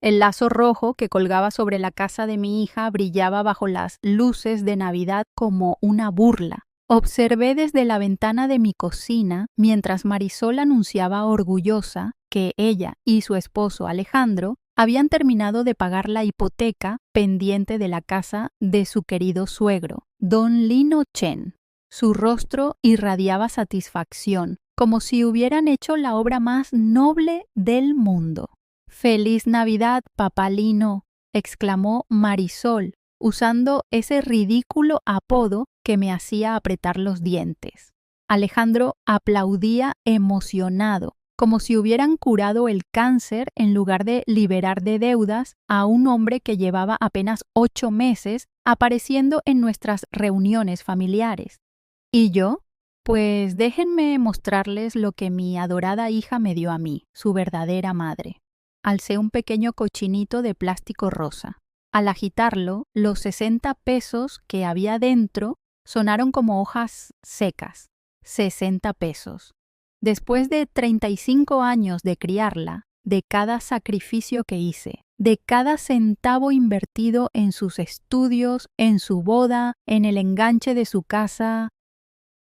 El lazo rojo que colgaba sobre la casa de mi hija brillaba bajo las luces de Navidad como una burla. Observé desde la ventana de mi cocina mientras Marisol anunciaba orgullosa que ella y su esposo Alejandro habían terminado de pagar la hipoteca pendiente de la casa de su querido suegro, don Lino Chen. Su rostro irradiaba satisfacción, como si hubieran hecho la obra más noble del mundo. «¡Feliz Navidad, papá Lino!», exclamó Marisol, usando ese ridículo apodo que me hacía apretar los dientes. Alejandro aplaudía emocionado, como si hubieran curado el cáncer en lugar de liberar de deudas a un hombre que llevaba apenas 8 meses apareciendo en nuestras reuniones familiares. ¿Y yo? Pues déjenme mostrarles lo que mi adorada hija me dio a mí, su verdadera madre. Alcé un pequeño cochinito de plástico rosa. Al agitarlo, los 60 pesos que había dentro sonaron como hojas secas. 60 pesos. Después de 35 años de criarla, de cada sacrificio que hice, de cada centavo invertido en sus estudios, en su boda, en el enganche de su casa,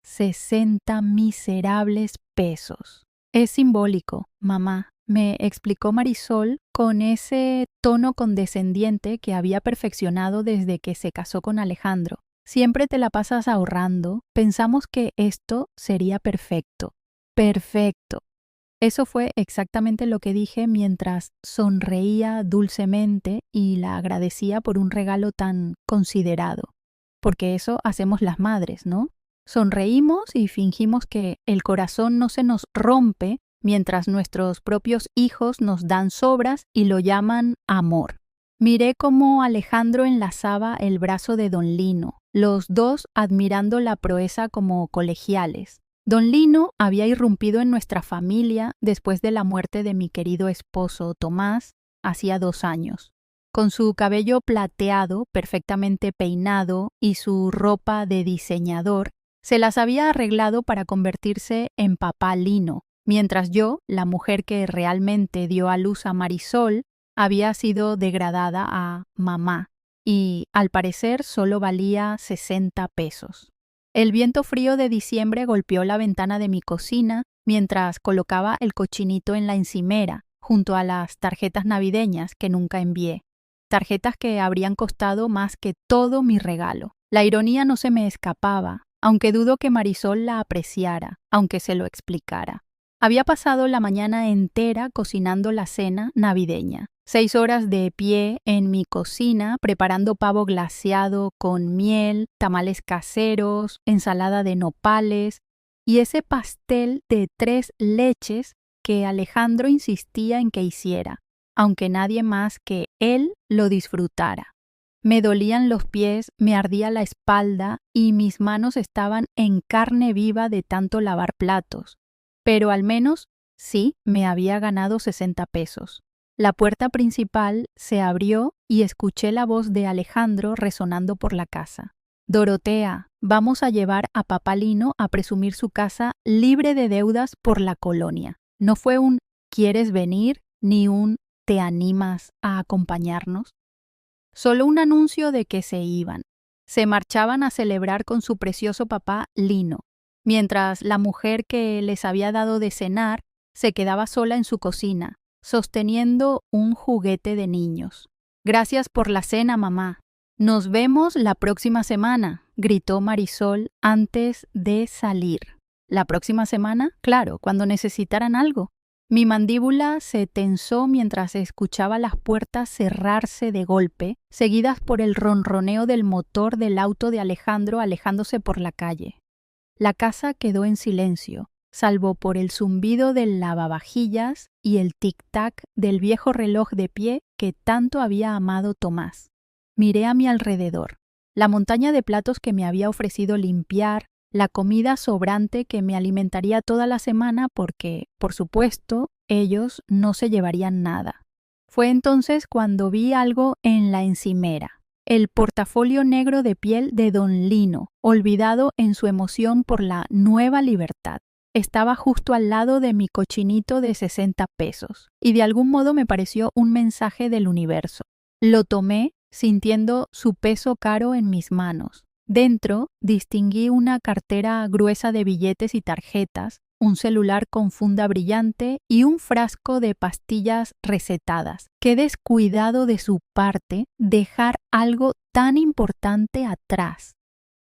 60 miserables pesos. Es simbólico, mamá, me explicó Marisol con ese tono condescendiente que había perfeccionado desde que se casó con Alejandro. Siempre te la pasas ahorrando, pensamos que esto sería perfecto. Perfecto. Eso fue exactamente lo que dije mientras sonreía dulcemente y la agradecía por un regalo tan considerado. Porque eso hacemos las madres, ¿no? Sonreímos y fingimos que el corazón no se nos rompe mientras nuestros propios hijos nos dan sobras y lo llaman amor. Miré cómo Alejandro enlazaba el brazo de don Lino, los dos admirando la proeza como colegiales. Don Lino había irrumpido en nuestra familia después de la muerte de mi querido esposo Tomás, hacía 2 años. Con su cabello plateado, perfectamente peinado y su ropa de diseñador, se las había arreglado para convertirse en papá Lino, mientras yo, la mujer que realmente dio a luz a Marisol, había sido degradada a mamá y, al parecer, solo valía 60 pesos. El viento frío de diciembre golpeó la ventana de mi cocina mientras colocaba el cochinito en la encimera, junto a las tarjetas navideñas que nunca envié. Tarjetas que habrían costado más que todo mi regalo. La ironía no se me escapaba, aunque dudo que Marisol la apreciara, aunque se lo explicara. Había pasado la mañana entera cocinando la cena navideña. 6 horas de pie en mi cocina preparando pavo glaseado con miel, tamales caseros, ensalada de nopales y ese pastel de 3 leches que Alejandro insistía en que hiciera, aunque nadie más que él lo disfrutara. Me dolían los pies, me ardía la espalda y mis manos estaban en carne viva de tanto lavar platos. Pero al menos sí me había ganado 60 pesos. La puerta principal se abrió y escuché la voz de Alejandro resonando por la casa. Dorotea, vamos a llevar a papá Lino a presumir su casa libre de deudas por la colonia. No fue un ¿quieres venir? Ni un ¿te animas a acompañarnos? Solo un anuncio de que se iban. Se marchaban a celebrar con su precioso papá Lino, mientras la mujer que les había dado de cenar se quedaba sola en su cocina, sosteniendo un juguete de niños. Gracias por la cena, mamá. Nos vemos la próxima semana, gritó Marisol antes de salir. ¿La próxima semana? Claro, cuando necesitaran algo. Mi mandíbula se tensó mientras escuchaba las puertas cerrarse de golpe, seguidas por el ronroneo del motor del auto de Alejandro alejándose por la calle. La casa quedó en silencio, salvo por el zumbido del lavavajillas y el tic-tac del viejo reloj de pie que tanto había amado Tomás. Miré a mi alrededor. La montaña de platos que me había ofrecido limpiar, la comida sobrante que me alimentaría toda la semana porque, por supuesto, ellos no se llevarían nada. Fue entonces cuando vi algo en la encimera. El portafolio negro de piel de don Lino, olvidado en su emoción por la nueva libertad. estaba justo al lado de mi cochinito de 60 pesos y de algún modo me pareció un mensaje del universo. Lo tomé sintiendo su peso caro en mis manos. Dentro distinguí una cartera gruesa de billetes y tarjetas, un celular con funda brillante y un frasco de pastillas recetadas. Qué descuidado de su parte dejar algo tan importante atrás.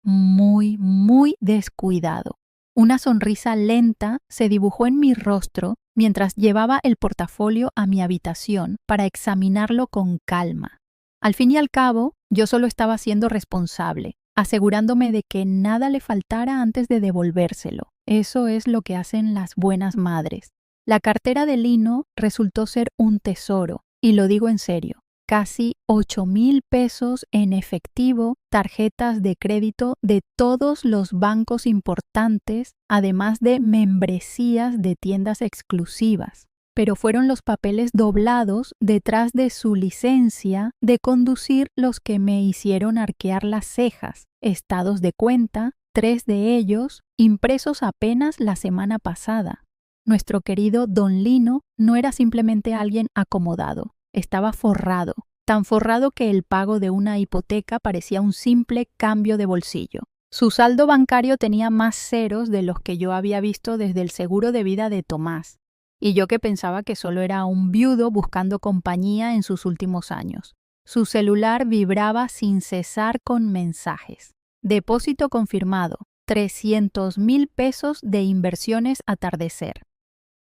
Muy, muy descuidado. Una sonrisa lenta se dibujó en mi rostro mientras llevaba el portafolio a mi habitación para examinarlo con calma. Al fin y al cabo, yo solo estaba siendo responsable, asegurándome de que nada le faltara antes de devolvérselo. Eso es lo que hacen las buenas madres. La cartera de lino resultó ser un tesoro, y lo digo en serio. Casi 8,000 pesos en efectivo, tarjetas de crédito de todos los bancos importantes, además de membresías de tiendas exclusivas. Pero fueron los papeles doblados detrás de su licencia de conducir los que me hicieron arquear las cejas. Estados de cuenta, 3 de ellos, impresos apenas la semana pasada. Nuestro querido Don Lino no era simplemente alguien acomodado. Estaba forrado, tan forrado que el pago de una hipoteca parecía un simple cambio de bolsillo. Su saldo bancario tenía más ceros de los que yo había visto desde el seguro de vida de Tomás, y yo que pensaba que solo era un viudo buscando compañía en sus últimos años. Su celular vibraba sin cesar con mensajes. Depósito confirmado, 300,000 pesos de inversiones Atardecer.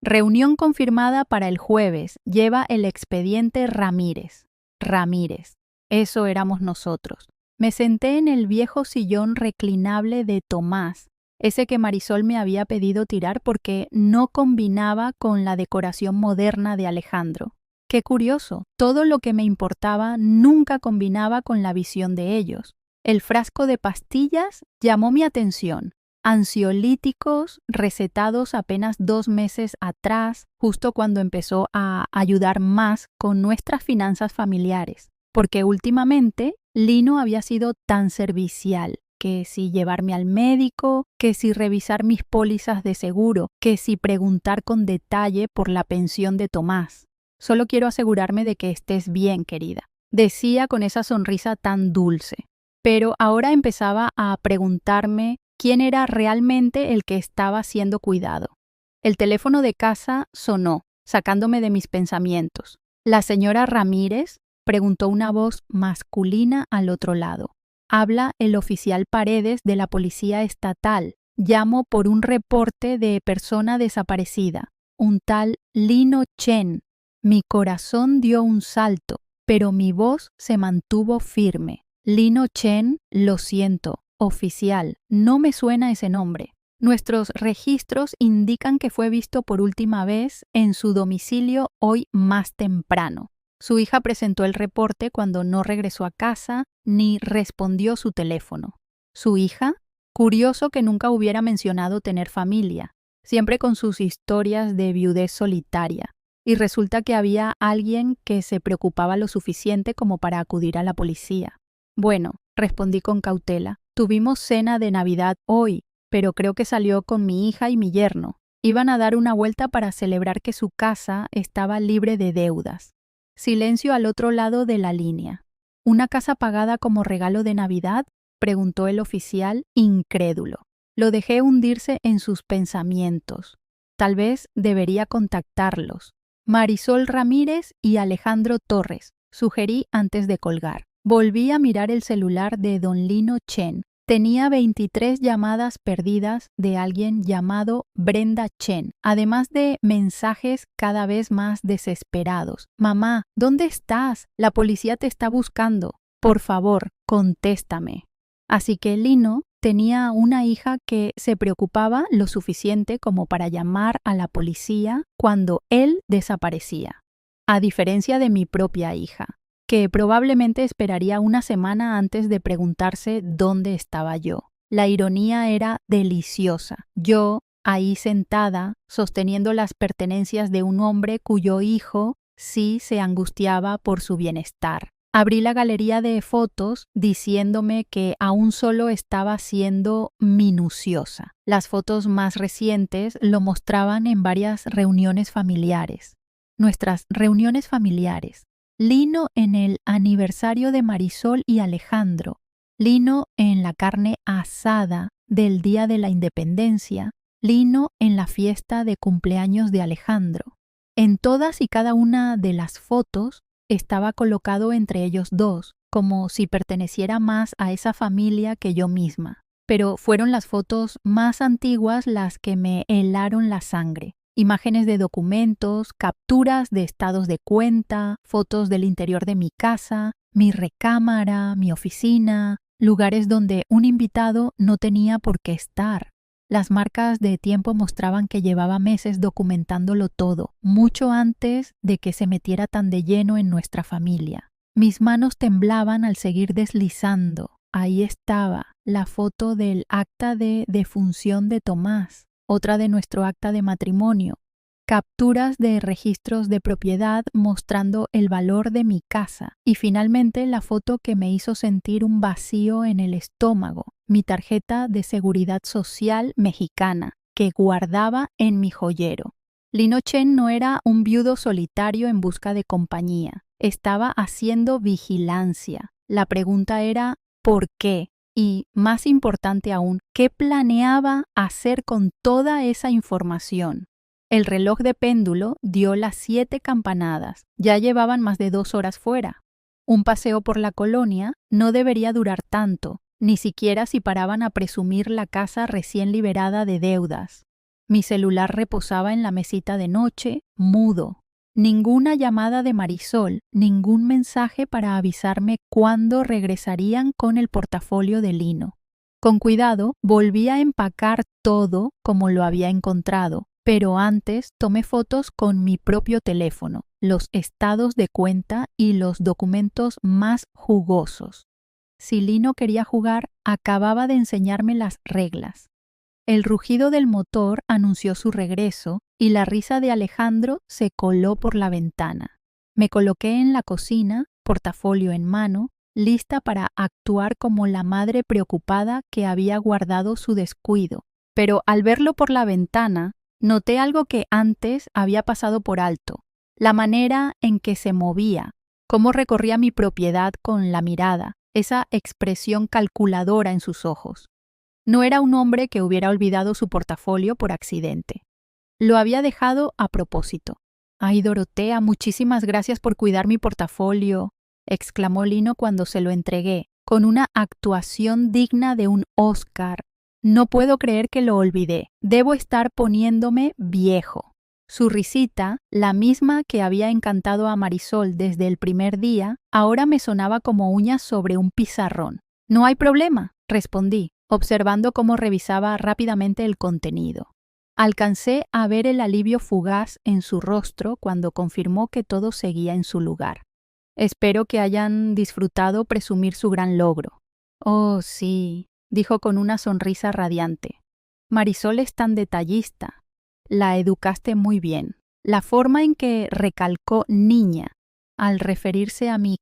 Reunión confirmada para el jueves. Lleva el expediente Ramírez. Ramírez. Eso éramos nosotros. Me senté en el viejo sillón reclinable de Tomás, ese que Marisol me había pedido tirar porque no combinaba con la decoración moderna de Alejandro. Qué curioso, todo lo que me importaba nunca combinaba con la visión de ellos. El frasco de pastillas llamó mi atención. Ansiolíticos recetados apenas 2 meses atrás, justo cuando empezó a ayudar más con nuestras finanzas familiares, porque últimamente Lino había sido tan servicial, que si llevarme al médico, que si revisar mis pólizas de seguro, que si preguntar con detalle por la pensión de Tomás. Solo quiero asegurarme de que estés bien, querida, decía con esa sonrisa tan dulce. Pero ahora empezaba a preguntarme quién era realmente el que estaba siendo cuidado. El teléfono de casa sonó, sacándome de mis pensamientos. ¿La señora Ramírez?, preguntó una voz masculina al otro lado. Habla el oficial Paredes de la Policía Estatal. Llamo por un reporte de persona desaparecida, un tal Lino Chen. Mi corazón dio un salto, pero mi voz se mantuvo firme. Lino Chen, lo siento. Oficial, no me suena ese nombre. Nuestros registros indican que fue visto por última vez en su domicilio hoy más temprano. Su hija presentó el reporte cuando no regresó a casa ni respondió su teléfono. ¿Su hija? Curioso que nunca hubiera mencionado tener familia, siempre con sus historias de viudez solitaria. Y resulta que había alguien que se preocupaba lo suficiente como para acudir a la policía. Bueno, respondí con cautela. Tuvimos cena de Navidad hoy, pero creo que salió con mi hija y mi yerno. Iban a dar una vuelta para celebrar que su casa estaba libre de deudas. Silencio al otro lado de la línea. ¿Una casa pagada como regalo de Navidad?, preguntó el oficial, incrédulo. Lo dejé hundirse en sus pensamientos. Tal vez debería contactarlos. Marisol Ramírez y Alejandro Torres, sugerí antes de colgar. Volví a mirar el celular de don Lino Chen. Tenía 23 llamadas perdidas de alguien llamado Brenda Chen, además de mensajes cada vez más desesperados. Mamá, ¿dónde estás? La policía te está buscando. Por favor, contéstame. Así que Lino tenía una hija que se preocupaba lo suficiente como para llamar a la policía cuando él desaparecía, a diferencia de mi propia hija, que probablemente esperaría una semana antes de preguntarse dónde estaba yo. La ironía era deliciosa. Yo, ahí sentada, sosteniendo las pertenencias de un hombre cuyo hijo sí se angustiaba por su bienestar. Abrí la galería de fotos diciéndome que aún solo estaba siendo minuciosa. Las fotos más recientes lo mostraban en varias reuniones familiares. Nuestras reuniones familiares. Lino en el aniversario de Marisol y Alejandro. Lino en la carne asada del Día de la Independencia. Lino en la fiesta de cumpleaños de Alejandro. En todas y cada una de las fotos estaba colocado entre ellos dos, como si perteneciera más a esa familia que yo misma. Pero fueron las fotos más antiguas las que me helaron la sangre. Imágenes de documentos, capturas de estados de cuenta, fotos del interior de mi casa, mi recámara, mi oficina, lugares donde un invitado no tenía por qué estar. Las marcas de tiempo mostraban que llevaba meses documentándolo todo, mucho antes de que se metiera tan de lleno en nuestra familia. Mis manos temblaban al seguir deslizando. Ahí estaba la foto del acta de defunción de Tomás, otra de nuestro acta de matrimonio, capturas de registros de propiedad mostrando el valor de mi casa y finalmente la foto que me hizo sentir un vacío en el estómago, mi tarjeta de seguridad social mexicana que guardaba en mi joyero. Lino Chen no era un viudo solitario en busca de compañía, estaba haciendo vigilancia. La pregunta era ¿por qué? Y, más importante aún, ¿qué planeaba hacer con toda esa información? El reloj de péndulo dio las 7 campanadas. Ya llevaban más de 2 horas fuera. Un paseo por la colonia no debería durar tanto, ni siquiera si paraban a presumir la casa recién liberada de deudas. Mi celular reposaba en la mesita de noche, mudo. Ninguna llamada de Marisol, ningún mensaje para avisarme cuándo regresarían con el portafolio de Lino. Con cuidado, volví a empacar todo como lo había encontrado, pero antes tomé fotos con mi propio teléfono, los estados de cuenta y los documentos más jugosos. Si Lino quería jugar, acababa de enseñarme las reglas. El rugido del motor anunció su regreso y la risa de Alejandro se coló por la ventana. Me coloqué en la cocina, portafolio en mano, lista para actuar como la madre preocupada que había guardado su descuido. Pero al verlo por la ventana, noté algo que antes había pasado por alto, la manera en que se movía, cómo recorría mi propiedad con la mirada, esa expresión calculadora en sus ojos. No era un hombre que hubiera olvidado su portafolio por accidente. Lo había dejado a propósito. «Ay, Dorotea, muchísimas gracias por cuidar mi portafolio», exclamó Lino cuando se lo entregué, con una actuación digna de un Oscar. «No puedo creer que lo olvidé. Debo estar poniéndome viejo». Su risita, la misma que había encantado a Marisol desde el primer día, ahora me sonaba como uñas sobre un pizarrón. «No hay problema», respondí, observando cómo revisaba rápidamente el contenido. Alcancé a ver el alivio fugaz en su rostro cuando confirmó que todo seguía en su lugar. «Espero que hayan disfrutado presumir su gran logro». «Oh, sí», dijo con una sonrisa radiante. «Marisol es tan detallista. La educaste muy bien». La forma en que recalcó niña al referirse a mi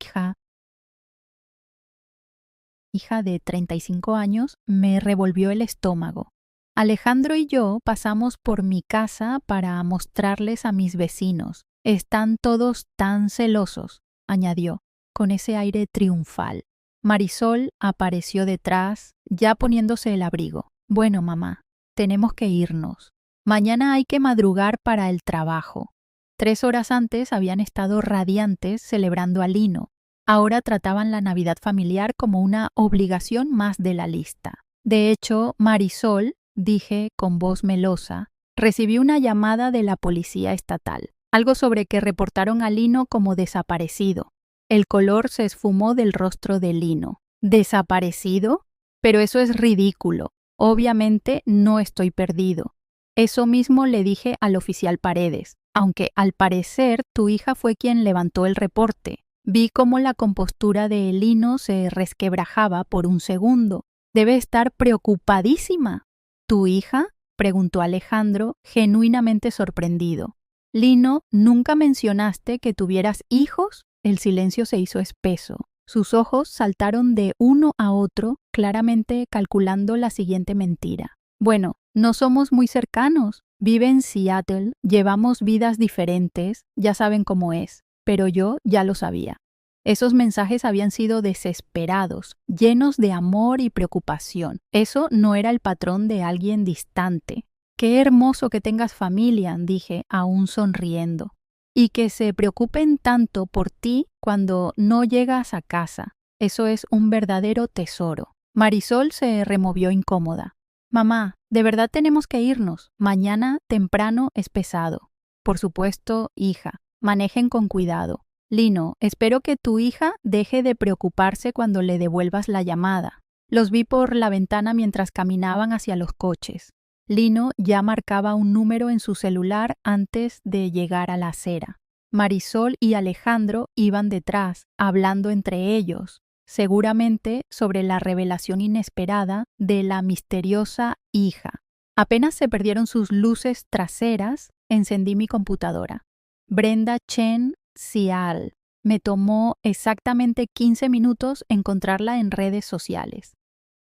hija de 35 años, me revolvió el estómago. Alejandro y yo pasamos por mi casa para mostrarles a mis vecinos. «Están todos tan celosos», añadió, con ese aire triunfal. Marisol apareció detrás, ya poniéndose el abrigo. «Bueno, mamá, tenemos que irnos. Mañana hay que madrugar para el trabajo». 3 horas antes habían estado radiantes celebrando a Lino. Ahora trataban la Navidad familiar como una obligación más de la lista. De hecho, Marisol, dije con voz melosa, recibí una llamada de la policía estatal, algo sobre que reportaron a Lino como desaparecido. El color se esfumó del rostro de Lino. ¿Desaparecido? Pero eso es ridículo. Obviamente no estoy perdido. Eso mismo le dije al oficial Paredes, aunque al parecer tu hija fue quien levantó el reporte. Vi cómo la compostura de Lino se resquebrajaba por un segundo. Debe estar preocupadísima. ¿Tu hija?, preguntó Alejandro, genuinamente sorprendido. «Lino, ¿nunca mencionaste que tuvieras hijos?». El silencio se hizo espeso. Sus ojos saltaron de uno a otro, claramente calculando la siguiente mentira. Bueno, no somos muy cercanos. Vive en Seattle, llevamos vidas diferentes, ya saben cómo es, pero yo ya lo sabía. Esos mensajes habían sido desesperados, llenos de amor y preocupación. Eso no era el patrón de alguien distante. Qué hermoso que tengas familia, dije, aún sonriendo. Y que se preocupen tanto por ti cuando no llegas a casa. Eso es un verdadero tesoro. Marisol se removió incómoda. Mamá, de verdad tenemos que irnos. Mañana temprano es pesado. Por supuesto, hija, manejen con cuidado. Lino, espero que tu hija deje de preocuparse cuando le devuelvas la llamada. Los vi por la ventana mientras caminaban hacia los coches. Lino ya marcaba un número en su celular antes de llegar a la acera. Marisol y Alejandro iban detrás, hablando entre ellos, seguramente sobre la revelación inesperada de la misteriosa hija. Apenas se perdieron sus luces traseras, encendí mi computadora. Brenda Chen Cial. Me tomó exactamente 15 minutos encontrarla en redes sociales.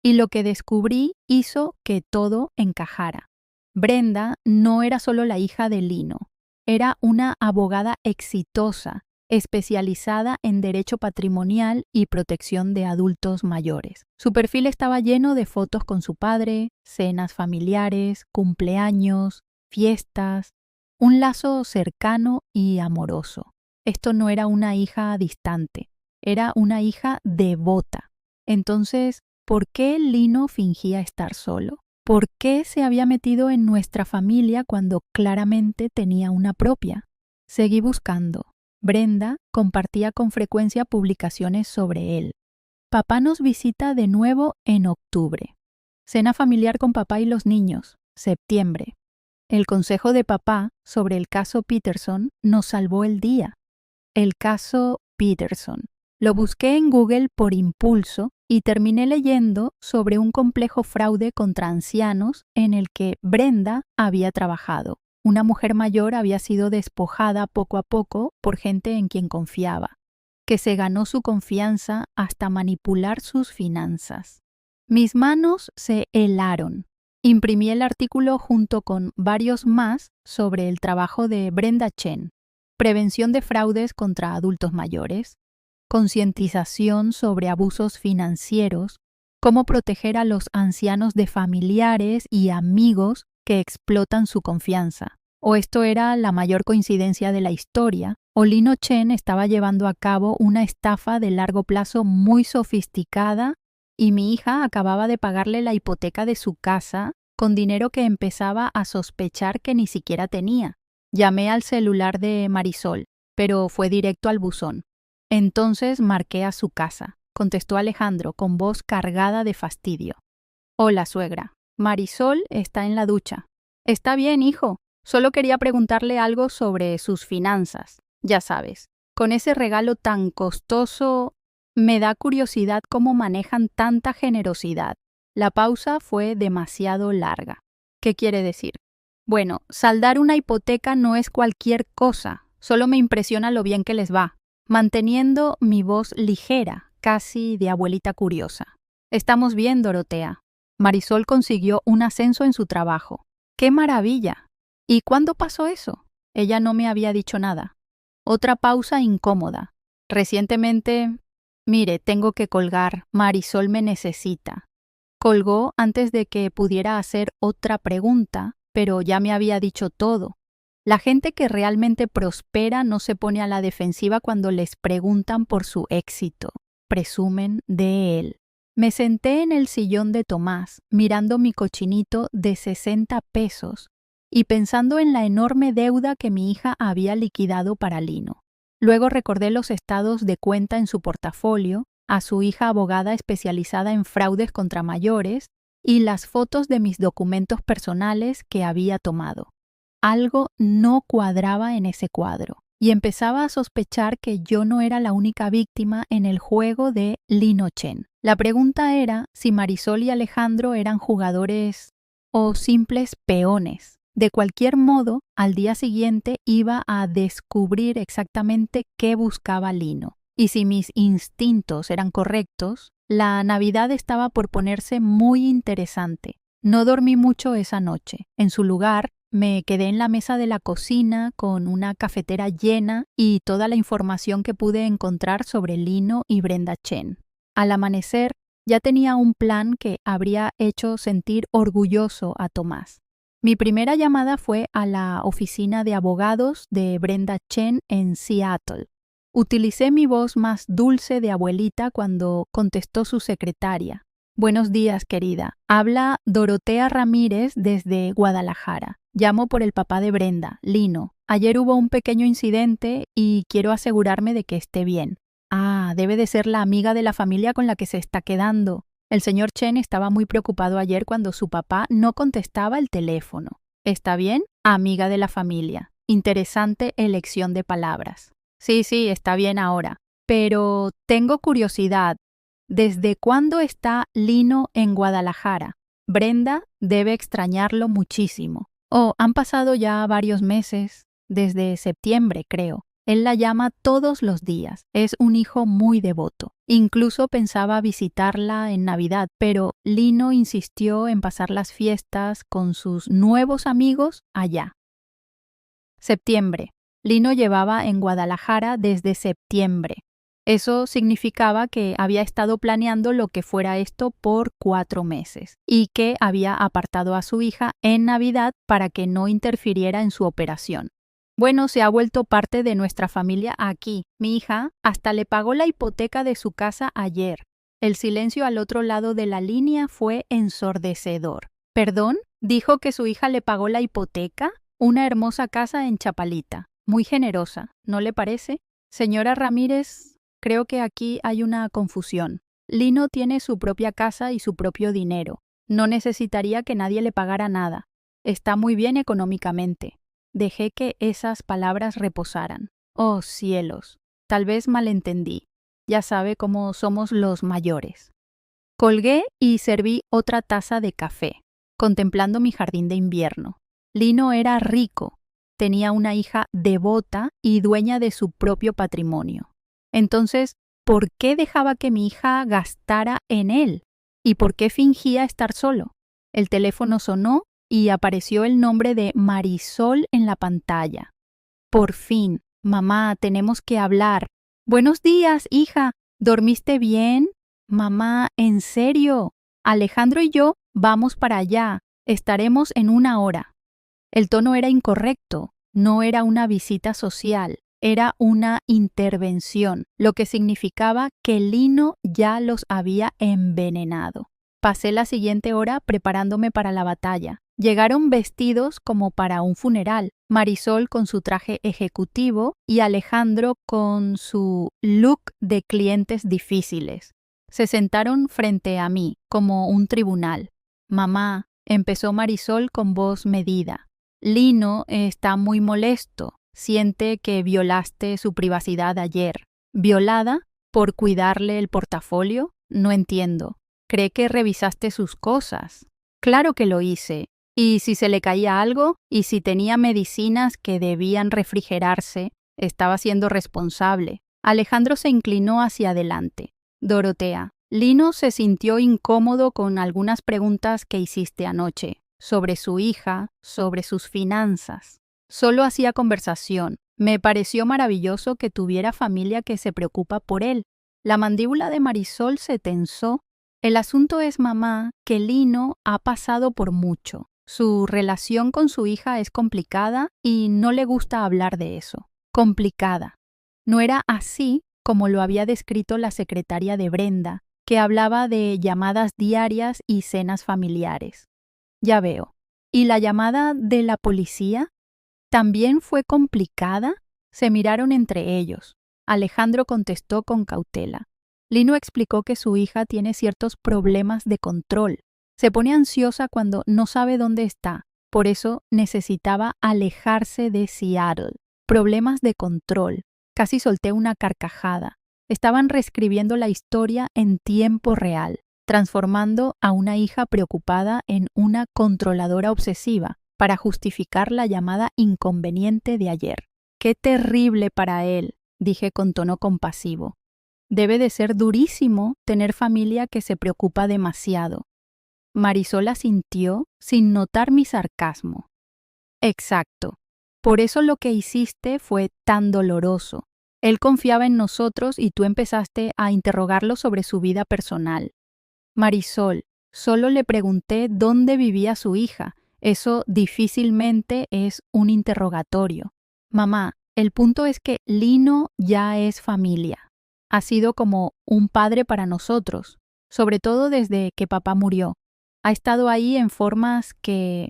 Y lo que descubrí hizo que todo encajara. Brenda no era solo la hija de Lino, era una abogada exitosa, especializada en derecho patrimonial y protección de adultos mayores. Su perfil estaba lleno de fotos con su padre, cenas familiares, cumpleaños, fiestas, un lazo cercano y amoroso. Esto no era una hija distante, era una hija devota. Entonces, ¿por qué Lino fingía estar solo? ¿Por qué se había metido en nuestra familia cuando claramente tenía una propia? Seguí buscando. Brenda compartía con frecuencia publicaciones sobre él. Papá nos visita de nuevo en octubre. Cena familiar con papá y los niños, septiembre. El consejo de papá sobre el caso Peterson nos salvó el día. El caso Peterson. Lo busqué en Google por impulso y terminé leyendo sobre un complejo fraude contra ancianos en el que Brenda había trabajado. Una mujer mayor había sido despojada poco a poco por gente en quien confiaba, que se ganó su confianza hasta manipular sus finanzas. Mis manos se helaron. Imprimí el artículo junto con varios más sobre el trabajo de Brenda Chen, prevención de fraudes contra adultos mayores, concientización sobre abusos financieros, cómo proteger a los ancianos de familiares y amigos que explotan su confianza. O esto era la mayor coincidencia de la historia, o Lino Chen estaba llevando a cabo una estafa de largo plazo muy sofisticada y mi hija acababa de pagarle la hipoteca de su casa con dinero que empezaba a sospechar que ni siquiera tenía. Llamé al celular de Marisol, pero fue directo al buzón. Entonces marqué a su casa, contestó Alejandro con voz cargada de fastidio. Hola, suegra. Marisol está en la ducha. Está bien, hijo. Solo quería preguntarle algo sobre sus finanzas. Ya sabes, con ese regalo tan costoso, me da curiosidad cómo manejan tanta generosidad. La pausa fue demasiado larga. ¿Qué quiere decir? Bueno, saldar una hipoteca no es cualquier cosa. Solo me impresiona lo bien que les va. Manteniendo mi voz ligera, casi de abuelita curiosa. Estamos bien, Dorotea. Marisol consiguió un ascenso en su trabajo. ¡Qué maravilla! ¿Y cuándo pasó eso? Ella no me había dicho nada. Otra pausa incómoda. Recientemente, mire, tengo que colgar. Marisol me necesita. Colgó antes de que pudiera hacer otra pregunta, pero ya me había dicho todo. La gente que realmente prospera no se pone a la defensiva cuando les preguntan por su éxito. Presumen de él. Me senté en el sillón de Tomás, mirando mi cochinito de 60 pesos y pensando en la enorme deuda que mi hija había liquidado para Lino. Luego recordé los estados de cuenta en su portafolio, a su hija abogada especializada en fraudes contra mayores y las fotos de mis documentos personales que había tomado. Algo no cuadraba en ese cuadro y empezaba a sospechar que yo no era la única víctima en el juego de Lino Chen. La pregunta era si Marisol y Alejandro eran jugadores o simples peones. De cualquier modo, al día siguiente iba a descubrir exactamente qué buscaba Lino. Y si mis instintos eran correctos, la Navidad estaba por ponerse muy interesante. No dormí mucho esa noche. En su lugar, me quedé en la mesa de la cocina con una cafetera llena y toda la información que pude encontrar sobre Lino y Brenda Chen. Al amanecer, ya tenía un plan que habría hecho sentir orgulloso a Tomás. Mi primera llamada fue a la oficina de abogados de Brenda Chen en Seattle. Utilicé mi voz más dulce de abuelita cuando contestó su secretaria. Buenos días, querida. Habla Dorotea Ramírez desde Guadalajara. Llamo por el papá de Brenda, Lino. Ayer hubo un pequeño incidente y quiero asegurarme de que esté bien. Ah, debe de ser la amiga de la familia con la que se está quedando. El señor Chen estaba muy preocupado ayer cuando su papá no contestaba el teléfono. ¿Está bien? Amiga de la familia. Interesante elección de palabras. Sí, está bien ahora. Pero tengo curiosidad. ¿Desde cuándo está Lino en Guadalajara? Brenda debe extrañarlo muchísimo. Oh, han pasado ya varios meses. Desde septiembre, creo. Él la llama todos los días. Es un hijo muy devoto. Incluso pensaba visitarla en Navidad, pero Lino insistió en pasar las fiestas con sus nuevos amigos allá. Septiembre. Lino llevaba en Guadalajara desde septiembre. Eso significaba que había estado planeando lo que fuera esto por 4 meses y que había apartado a su hija en Navidad para que no interfiriera en su operación. Bueno, se ha vuelto parte de nuestra familia aquí. Mi hija hasta le pagó la hipoteca de su casa ayer. El silencio al otro lado de la línea fue ensordecedor. ¿Perdón? ¿Dijo que su hija le pagó la hipoteca? Una hermosa casa en Chapalita. Muy generosa, ¿no le parece? Señora Ramírez, creo que aquí hay una confusión. Lino tiene su propia casa y su propio dinero. No necesitaría que nadie le pagara nada. Está muy bien económicamente. Dejé que esas palabras reposaran. Oh, cielos. Tal vez malentendí. Ya sabe cómo somos los mayores. Colgué y serví otra taza de café, contemplando mi jardín de invierno. Lino era rico. Tenía una hija devota y dueña de su propio patrimonio. Entonces, ¿por qué dejaba que mi hija gastara en él? ¿Y por qué fingía estar solo? El teléfono sonó y apareció el nombre de Marisol en la pantalla. Por fin, mamá, tenemos que hablar. Buenos días, hija. ¿Dormiste bien? Mamá, ¿en serio? Alejandro y yo vamos para allá. Estaremos en 1 hora. El tono era incorrecto. No era una visita social. Era una intervención, lo que significaba que Lino ya los había envenenado. Pasé la siguiente hora preparándome para la batalla. Llegaron vestidos como para un funeral, Marisol con su traje ejecutivo y Alejandro con su look de clientes difíciles. Se sentaron frente a mí, como un tribunal. Mamá, empezó Marisol con voz medida. Lino está muy molesto. Siente que violaste su privacidad ayer. ¿Violada? ¿Por cuidarle el portafolio? No entiendo. ¿Cree que revisaste sus cosas? Claro que lo hice. Y si se le caía algo, y si tenía medicinas que debían refrigerarse, estaba siendo responsable. Alejandro se inclinó hacia adelante. Dorotea, Lino se sintió incómodo con algunas preguntas que hiciste anoche, sobre su hija, sobre sus finanzas. Solo hacía conversación. Me pareció maravilloso que tuviera familia que se preocupa por él. La mandíbula de Marisol se tensó. El asunto es, mamá, que Lino ha pasado por mucho. Su relación con su hija es complicada y no le gusta hablar de eso. Complicada. No era así como lo había descrito la secretaria de Brenda, que hablaba de llamadas diarias y cenas familiares. Ya veo. ¿Y la llamada de la policía? ¿También fue complicada? Se miraron entre ellos. Alejandro contestó con cautela. Lino explicó que su hija tiene ciertos problemas de control. Se pone ansiosa cuando no sabe dónde está. Por eso necesitaba alejarse de Seattle. Problemas de control. Casi solté una carcajada. Estaban reescribiendo la historia en tiempo real, transformando a una hija preocupada en una controladora obsesiva. para justificar la llamada inconveniente de ayer. ¡Qué terrible para él!, dije con tono compasivo. Debe de ser durísimo tener familia que se preocupa demasiado. Marisol asintió sin notar mi sarcasmo. Exacto. Por eso lo que hiciste fue tan doloroso. Él confiaba en nosotros y tú empezaste a interrogarlo sobre su vida personal. Marisol, solo le pregunté dónde vivía su hija. Eso difícilmente es un interrogatorio. Mamá, el punto es que Lino ya es familia. Ha sido como un padre para nosotros, sobre todo desde que papá murió. Ha estado ahí en formas que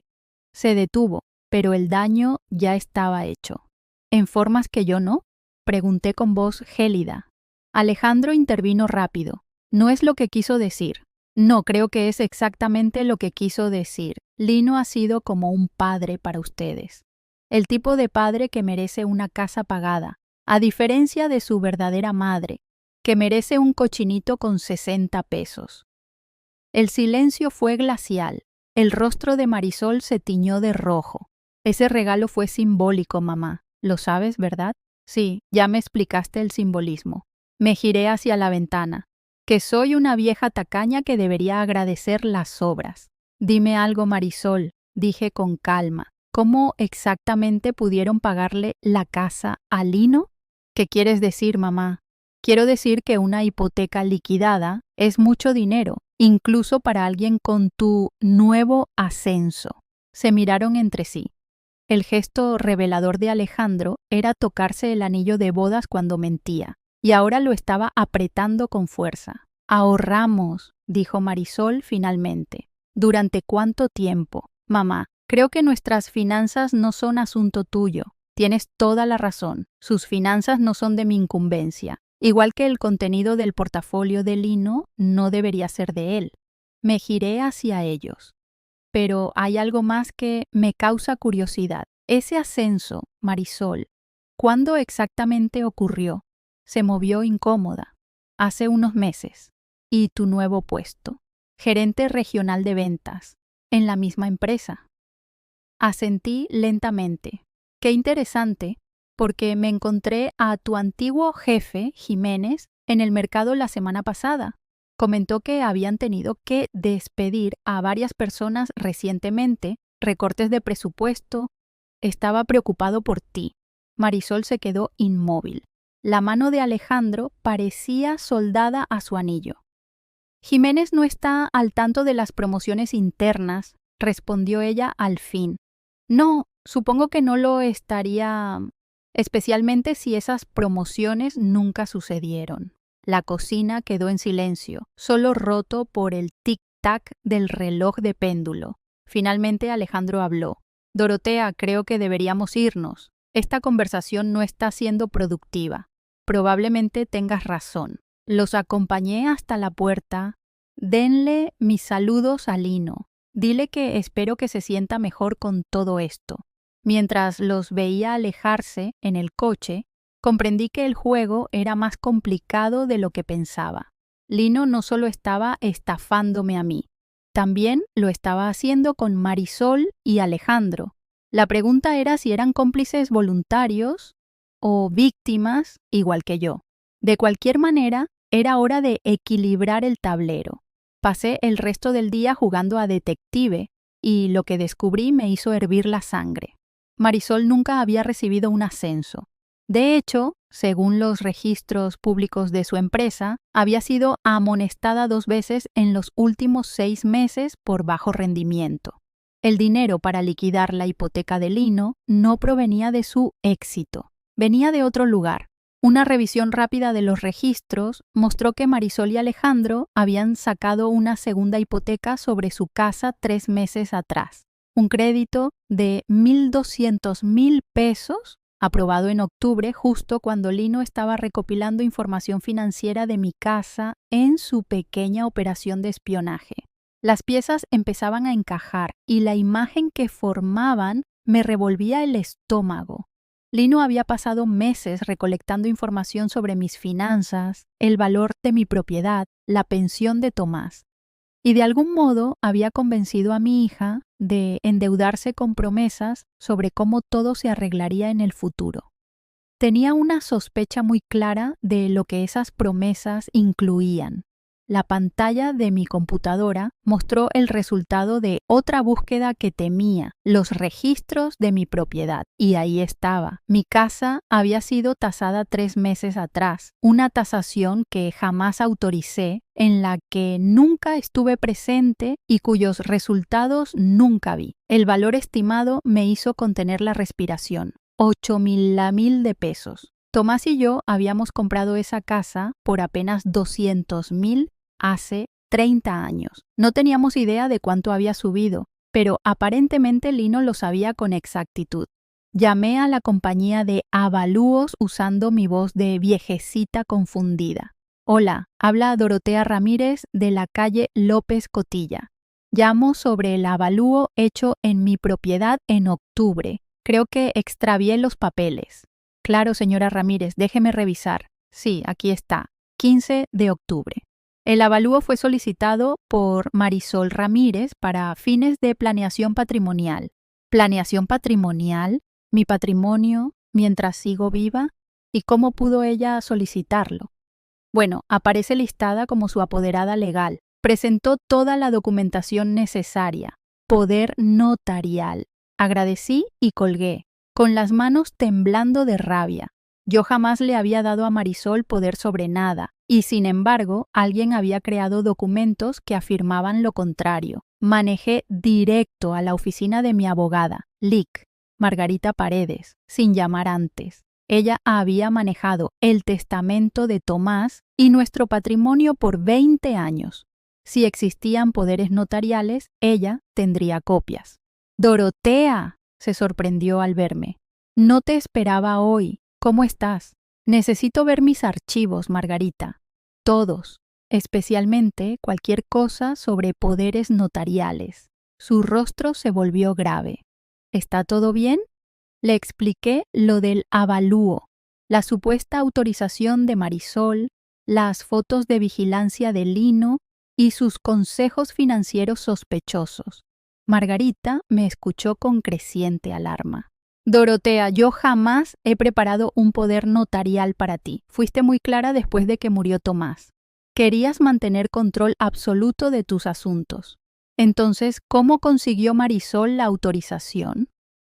se detuvo, pero el daño ya estaba hecho. ¿En formas que yo no?, pregunté con voz gélida. Alejandro intervino rápido. No es lo que quiso decir. No, creo que es exactamente lo que quiso decir. Lino ha sido como un padre para ustedes. El tipo de padre que merece una casa pagada, a diferencia de su verdadera madre, que merece un cochinito con 60 pesos. El silencio fue glacial. El rostro de Marisol se tiñó de rojo. Ese regalo fue simbólico, mamá. ¿Lo sabes, verdad? Sí, ya me explicaste el simbolismo. Me giré hacia la ventana. Que soy una vieja tacaña que debería agradecer las obras. Dime algo, Marisol, dije con calma. ¿Cómo exactamente pudieron pagarle la casa a Lino? ¿Qué quieres decir, mamá? Quiero decir que una hipoteca liquidada es mucho dinero, incluso para alguien con tu nuevo ascenso. Se miraron entre sí. El gesto revelador de Alejandro era tocarse el anillo de bodas cuando mentía, y ahora lo estaba apretando con fuerza. Ahorramos, dijo Marisol finalmente. ¿Durante cuánto tiempo? Mamá, creo que nuestras finanzas no son asunto tuyo. Tienes toda la razón. Sus finanzas no son de mi incumbencia. Igual que el contenido del portafolio de Lino no debería ser de él. Me giré hacia ellos. Pero hay algo más que me causa curiosidad. Ese ascenso, Marisol, ¿cuándo exactamente ocurrió? Se movió incómoda. Hace unos meses. ¿Y tu nuevo puesto? Gerente regional de ventas, en la misma empresa. Asentí lentamente. Qué interesante, porque me encontré a tu antiguo jefe, Jiménez, en el mercado la semana pasada. Comentó que habían tenido que despedir a varias personas recientemente, recortes de presupuesto. Estaba preocupado por ti. Marisol se quedó inmóvil. La mano de Alejandro parecía soldada a su anillo. Jiménez no está al tanto de las promociones internas, respondió ella al fin. No, supongo que no lo estaría, especialmente si esas promociones nunca sucedieron. La cocina quedó en silencio, solo roto por el tic-tac del reloj de péndulo. Finalmente Alejandro habló. Dorotea, creo que deberíamos irnos. Esta conversación no está siendo productiva. Probablemente tengas razón. Los acompañé hasta la puerta. Denle mis saludos a Lino. Dile que espero que se sienta mejor con todo esto. Mientras los veía alejarse en el coche, comprendí que el juego era más complicado de lo que pensaba. Lino no solo estaba estafándome a mí, también lo estaba haciendo con Marisol y Alejandro. La pregunta era si eran cómplices voluntarios o víctimas igual que yo. De cualquier manera, era hora de equilibrar el tablero. Pasé el resto del día jugando a detective y lo que descubrí me hizo hervir la sangre. Marisol nunca había recibido un ascenso. De hecho, según los registros públicos de su empresa, había sido amonestada 2 veces en los últimos 6 meses por bajo rendimiento. El dinero para liquidar la hipoteca de Lino no provenía de su éxito, venía de otro lugar. Una revisión rápida de los registros mostró que Marisol y Alejandro habían sacado una segunda hipoteca sobre su casa 3 meses atrás. Un crédito de 1.200.000 pesos, aprobado en octubre, justo cuando Lino estaba recopilando información financiera de mi casa en su pequeña operación de espionaje. Las piezas empezaban a encajar y la imagen que formaban me revolvía el estómago. Lino había pasado meses recolectando información sobre mis finanzas, el valor de mi propiedad, la pensión de Tomás. y de algún modo había convencido a mi hija de endeudarse con promesas sobre cómo todo se arreglaría en el futuro. Tenía una sospecha muy clara de lo que esas promesas incluían. La pantalla de mi computadora mostró el resultado de otra búsqueda que temía, los registros de mi propiedad. Y ahí estaba. Mi casa había sido tasada 3 meses atrás, una tasación que jamás autoricé, en la que nunca estuve presente y cuyos resultados nunca vi. El valor estimado me hizo contener la respiración. 8,000 de pesos. Tomás y yo habíamos comprado esa casa por apenas 200,000 hace 30 años. No teníamos idea de cuánto había subido, pero aparentemente Lino lo sabía con exactitud. Llamé a la compañía de avalúos usando mi voz de viejecita confundida. Hola, habla Dorotea Ramírez de la calle López Cotilla. Llamo sobre el avalúo hecho en mi propiedad en octubre. Creo que extravié los papeles. Claro, señora Ramírez, déjeme revisar. Sí, aquí está. 15 de octubre. El avalúo fue solicitado por Marisol Ramírez para fines de planeación patrimonial. ¿Planeación patrimonial? ¿Mi patrimonio mientras sigo viva? ¿Y cómo pudo ella solicitarlo? Bueno, aparece listada como su apoderada legal. Presentó toda la documentación necesaria. Poder notarial. Agradecí y colgué, con las manos temblando de rabia. Yo jamás le había dado a Marisol poder sobre nada, y sin embargo, alguien había creado documentos que afirmaban lo contrario. Manejé directo a la oficina de mi abogada, Lic, Margarita Paredes, sin llamar antes. Ella había manejado el testamento de Tomás y nuestro patrimonio por 20 años. Si existían poderes notariales, ella tendría copias. Dorotea, se sorprendió al verme. No te esperaba hoy. ¿Cómo estás? Necesito ver mis archivos, Margarita. Todos, especialmente cualquier cosa sobre poderes notariales. Su rostro se volvió grave. ¿Está todo bien? Le expliqué lo del avalúo, la supuesta autorización de Marisol, las fotos de vigilancia de Lino y sus consejos financieros sospechosos. Margarita me escuchó con creciente alarma. Dorotea, yo jamás he preparado un poder notarial para ti. Fuiste muy clara después de que murió Tomás. Querías mantener control absoluto de tus asuntos. Entonces, ¿cómo consiguió Marisol la autorización?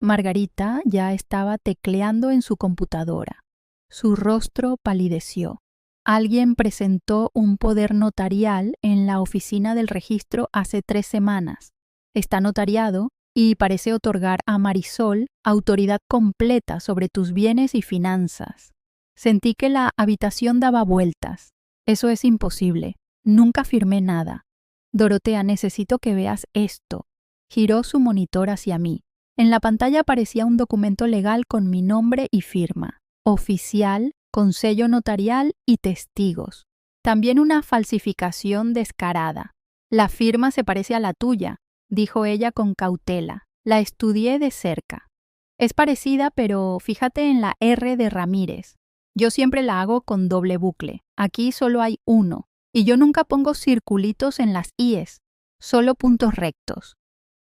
Margarita ya estaba tecleando en su computadora. Su rostro palideció. Alguien presentó un poder notarial en la oficina del registro hace 3 semanas. Está notariado y parece otorgar a Marisol autoridad completa sobre tus bienes y finanzas. Sentí que la habitación daba vueltas. Eso es imposible. Nunca firmé nada. Dorotea, necesito que veas esto. Giró su monitor hacia mí. En la pantalla aparecía un documento legal con mi nombre y firma. Oficial, con sello notarial y testigos. También una falsificación descarada. La firma se parece a la tuya, dijo ella con cautela. La estudié de cerca. Es parecida, pero fíjate en la R de Ramírez. Yo siempre la hago con doble bucle. Aquí solo hay uno. Y yo nunca pongo circulitos en las íes, solo puntos rectos.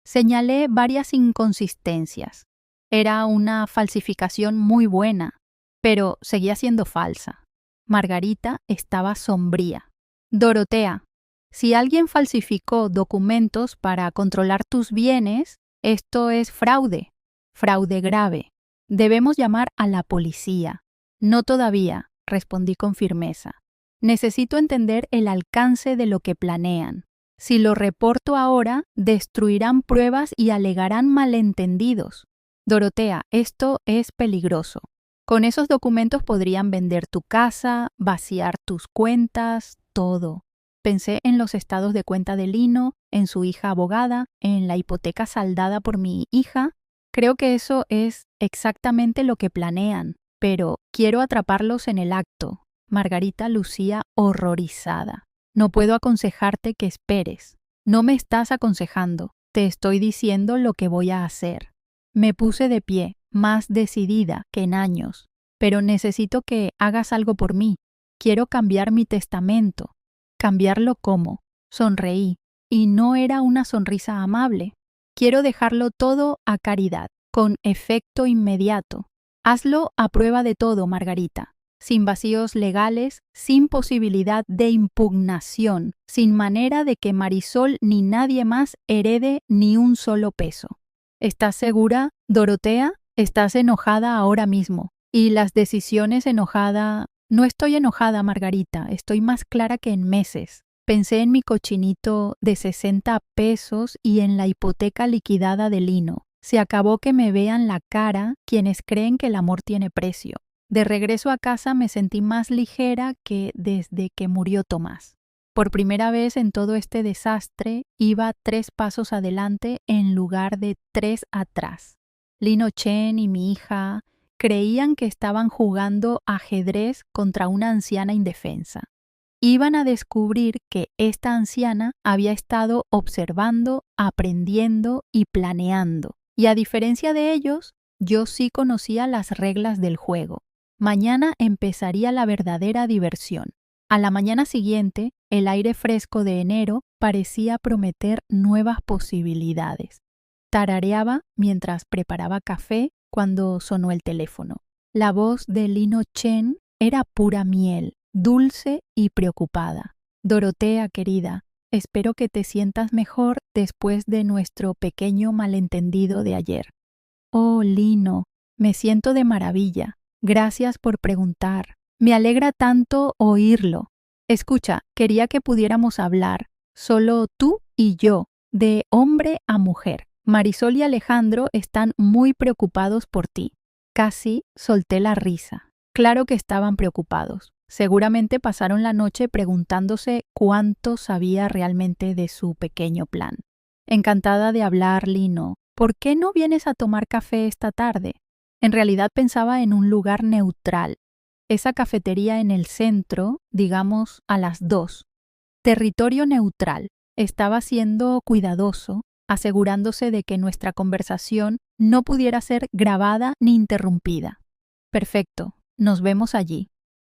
Señalé varias inconsistencias. Era una falsificación muy buena, pero seguía siendo falsa. Margarita estaba sombría. Dorotea, si alguien falsificó documentos para controlar tus bienes, esto es fraude, fraude grave. Debemos llamar a la policía. No todavía, respondí con firmeza. Necesito entender el alcance de lo que planean. Si lo reporto ahora, destruirán pruebas y alegarán malentendidos. Dorotea, esto es peligroso. Con esos documentos podrían vender tu casa, vaciar tus cuentas, todo. Pensé en los estados de cuenta de Lino, en su hija abogada, en la hipoteca saldada por mi hija. Creo que eso es exactamente lo que planean, pero quiero atraparlos en el acto. Margarita lucía horrorizada. No puedo aconsejarte que esperes. No me estás aconsejando. Te estoy diciendo lo que voy a hacer. Me puse de pie, más decidida que en años. Pero necesito que hagas algo por mí. Quiero cambiar mi testamento. ¿Cambiarlo cómo? Sonreí. y no era una sonrisa amable. Quiero dejarlo todo a caridad, con efecto inmediato. Hazlo a prueba de todo, Margarita, sin vacíos legales, sin posibilidad de impugnación, sin manera de que Marisol ni nadie más herede ni un solo peso. ¿Estás segura, Dorotea? Estás enojada ahora mismo. Y las decisiones enojada... No estoy enojada, Margarita, estoy más clara que en meses. Pensé en mi cochinito de 60 pesos y en la hipoteca liquidada de Lino. Se acabó que me vean la cara quienes creen que el amor tiene precio. De regreso a casa me sentí más ligera que desde que murió Tomás. Por primera vez en todo este desastre iba 3 pasos adelante en lugar de 3 atrás. Lino Chen y mi hija creían que estaban jugando ajedrez contra una anciana indefensa. Iban a descubrir que esta anciana había estado observando, aprendiendo y planeando. Y a diferencia de ellos, yo sí conocía las reglas del juego. Mañana empezaría la verdadera diversión. A la mañana siguiente, el aire fresco de enero parecía prometer nuevas posibilidades. Tarareaba mientras preparaba café cuando sonó el teléfono. La voz de Lino Chen era pura miel, dulce y preocupada. Dorotea, querida, espero que te sientas mejor después de nuestro pequeño malentendido de ayer. Oh, Lino, me siento de maravilla. Gracias por preguntar. Me alegra tanto oírlo. Escucha, quería que pudiéramos hablar, solo tú y yo, de hombre a mujer. Marisol y Alejandro están muy preocupados por ti. Casi solté la risa. Claro que estaban preocupados. Seguramente pasaron la noche preguntándose cuánto sabía realmente de su pequeño plan. Encantada de hablar, Lino. ¿Por qué no vienes a tomar café esta tarde? En realidad pensaba en un lugar neutral. Esa cafetería en el centro, digamos a las 2. Territorio neutral. Estaba siendo cuidadoso, asegurándose de que nuestra conversación no pudiera ser grabada ni interrumpida. Perfecto, nos vemos allí.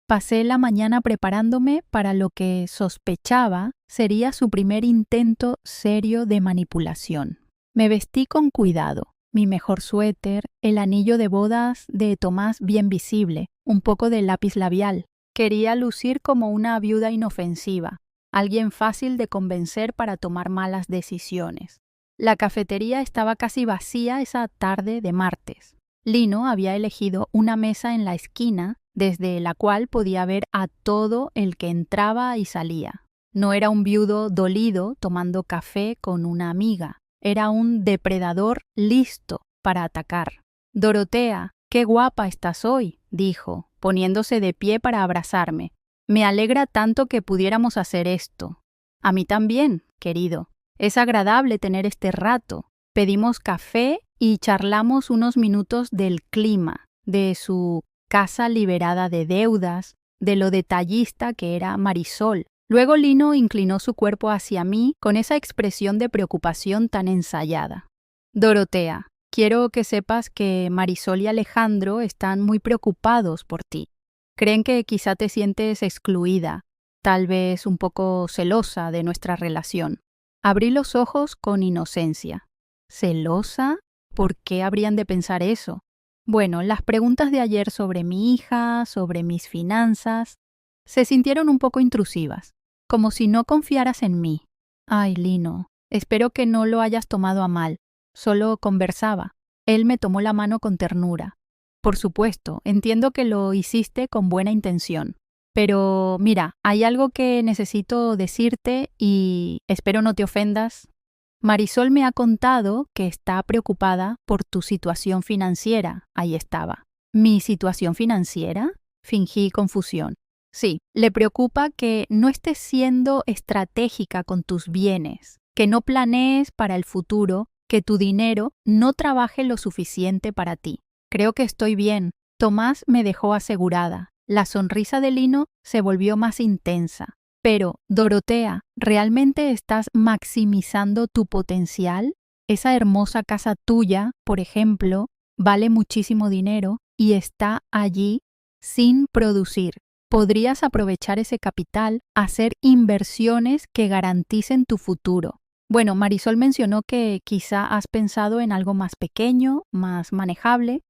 Pasé la mañana preparándome para lo que sospechaba sería su primer intento serio de manipulación. Me vestí con cuidado, mi mejor suéter, el anillo de bodas de Tomás bien visible, un poco de lápiz labial. Quería lucir como una viuda inofensiva, alguien fácil de convencer para tomar malas decisiones. La cafetería estaba casi vacía esa tarde de martes. Lino había elegido una mesa en la esquina desde la cual podía ver a todo el que entraba y salía. No era un viudo dolido tomando café con una amiga. Era un depredador listo para atacar. «Dorotea, qué guapa estás hoy», dijo, poniéndose de pie para abrazarme. «Me alegra tanto que pudiéramos hacer esto». «A mí también, querido. Es agradable tener este rato». Pedimos café y charlamos unos minutos del clima, de su casa liberada de deudas, de lo detallista que era Marisol. Luego Lino inclinó su cuerpo hacia mí con esa expresión de preocupación tan ensayada. «Dorotea, quiero que sepas que Marisol y Alejandro están muy preocupados por ti. Creen que quizá te sientes excluida, tal vez un poco celosa de nuestra relación». Abrí los ojos con inocencia. ¿Celosa? ¿Por qué habrían de pensar eso? Bueno, las preguntas de ayer sobre mi hija, sobre mis finanzas, se sintieron un poco intrusivas, como si no confiaras en mí. Ay, Lino, espero que no lo hayas tomado a mal. Solo conversaba. Él me tomó la mano con ternura. Por supuesto, entiendo que lo hiciste con buena intención. Pero mira, hay algo que necesito decirte y espero no te ofendas. Marisol me ha contado que está preocupada por tu situación financiera. Ahí estaba. ¿Mi situación financiera? Fingí confusión. Sí, le preocupa que no estés siendo estratégica con tus bienes, que no planees para el futuro, que tu dinero no trabaje lo suficiente para ti. Creo que estoy bien. Tomás me dejó asegurada. La sonrisa de Lino se volvió más intensa. Pero, Dorotea, ¿realmente estás maximizando tu potencial? Esa hermosa casa tuya, por ejemplo, vale muchísimo dinero y está allí sin producir. Podrías aprovechar ese capital, hacer inversiones que garanticen tu futuro. Bueno, Marisol mencionó que quizá has pensado en algo más pequeño, más manejable,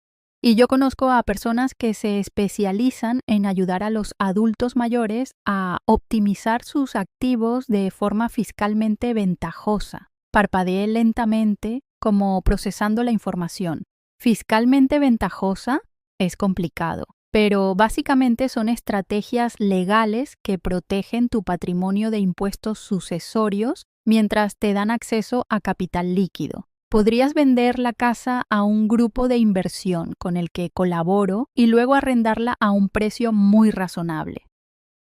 y yo conozco a personas que se especializan en ayudar a los adultos mayores a optimizar sus activos de forma fiscalmente ventajosa. Parpadeé lentamente, como procesando la información. Fiscalmente ventajosa es complicado, pero básicamente son estrategias legales que protegen tu patrimonio de impuestos sucesorios mientras te dan acceso a capital líquido. Podrías vender la casa a un grupo de inversión con el que colaboro y luego arrendarla a un precio muy razonable.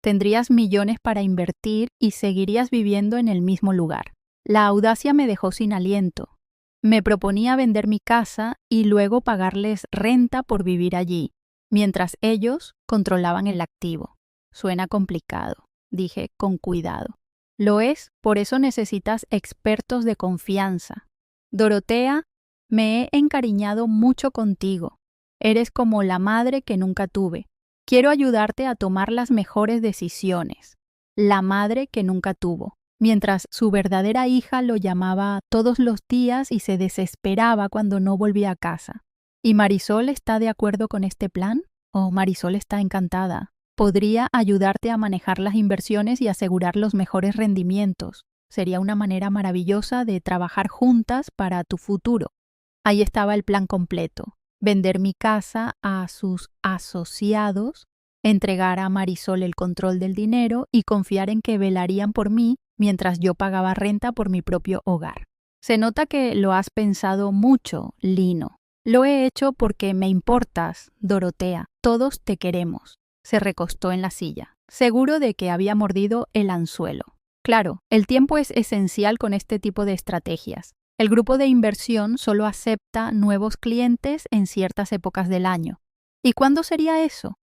Tendrías millones para invertir y seguirías viviendo en el mismo lugar. La audacia me dejó sin aliento. Me proponía vender mi casa y luego pagarles renta por vivir allí, mientras ellos controlaban el activo. Suena complicado, dije con cuidado. Lo es, por eso necesitas expertos de confianza. Dorotea, me he encariñado mucho contigo. Eres como la madre que nunca tuve. Quiero ayudarte a tomar las mejores decisiones. La madre que nunca tuvo. Mientras su verdadera hija lo llamaba todos los días y se desesperaba cuando no volvía a casa. ¿Y Marisol está de acuerdo con este plan? Oh, Marisol está encantada. Podría ayudarte a manejar las inversiones y asegurar los mejores rendimientos. Sería una manera maravillosa de trabajar juntas para tu futuro. Ahí estaba el plan completo. Vender mi casa a sus asociados, entregar a Marisol el control del dinero y confiar en que velarían por mí mientras yo pagaba renta por mi propio hogar. Se nota que lo has pensado mucho, Lino. Lo he hecho porque me importas, Dorotea. Todos te queremos. Se recostó en la silla, seguro de que había mordido el anzuelo. Claro, el tiempo es esencial con este tipo de estrategias. El grupo de inversión solo acepta nuevos clientes en ciertas épocas del año. ¿Y cuándo sería eso?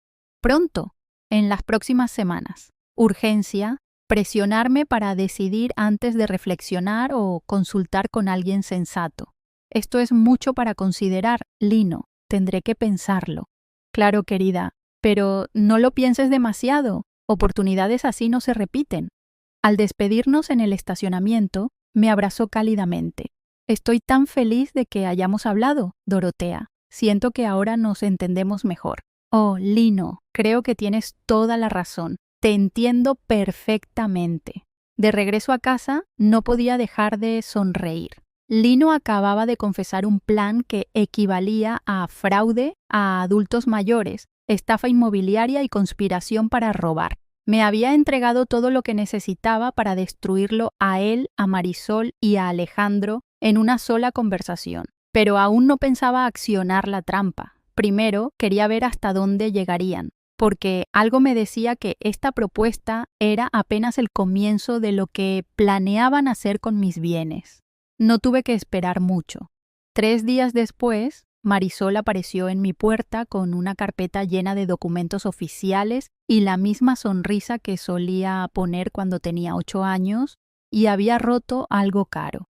Pronto, en las próximas semanas. Urgencia, presionarme para decidir antes de reflexionar o consultar con alguien sensato. Esto es mucho para considerar, Lino. Tendré que pensarlo. Claro, querida. Pero no lo pienses demasiado, oportunidades así no se repiten. Al despedirnos en el estacionamiento, me abrazó cálidamente. Estoy tan feliz de que hayamos hablado, Dorotea. Siento que ahora nos entendemos mejor. Oh, Lino, creo que tienes toda la razón. Te entiendo perfectamente. De regreso a casa, no podía dejar de sonreír. Lino acababa de confesar un plan que equivalía a fraude a adultos mayores, estafa inmobiliaria y conspiración para robar. Me había entregado todo lo que necesitaba para destruirlo a él, a Marisol y a Alejandro en una sola conversación. Pero aún no pensaba accionar la trampa. Primero, quería ver hasta dónde llegarían, porque algo me decía que esta propuesta era apenas el comienzo de lo que planeaban hacer con mis bienes. No tuve que esperar mucho. 3 días después, Marisol apareció en mi puerta con una carpeta llena de documentos oficiales y la misma sonrisa que solía poner cuando tenía 8 años, y había roto algo caro.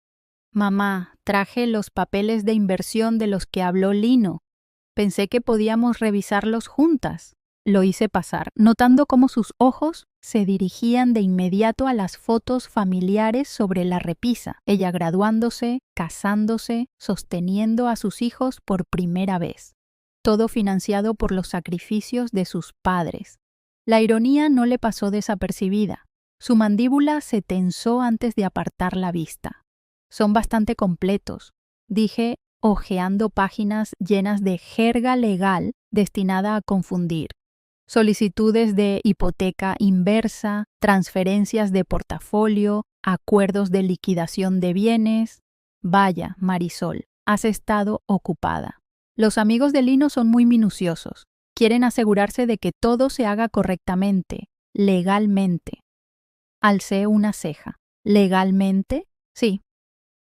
Mamá, traje los papeles de inversión de los que habló Lino. Pensé que podíamos revisarlos juntas. Lo hice pasar, notando cómo sus ojos se dirigían de inmediato a las fotos familiares sobre la repisa, ella graduándose, casándose, sosteniendo a sus hijos por primera vez. Todo financiado por los sacrificios de sus padres. La ironía no le pasó desapercibida. Su mandíbula se tensó antes de apartar la vista. Son bastante completos, dije, hojeando páginas llenas de jerga legal destinada a confundir. Solicitudes de hipoteca inversa, transferencias de portafolio, acuerdos de liquidación de bienes. Vaya, Marisol, has estado ocupada. Los amigos de Lino son muy minuciosos. Quieren asegurarse de que todo se haga correctamente, legalmente. Alcé una ceja. ¿Legalmente? Sí.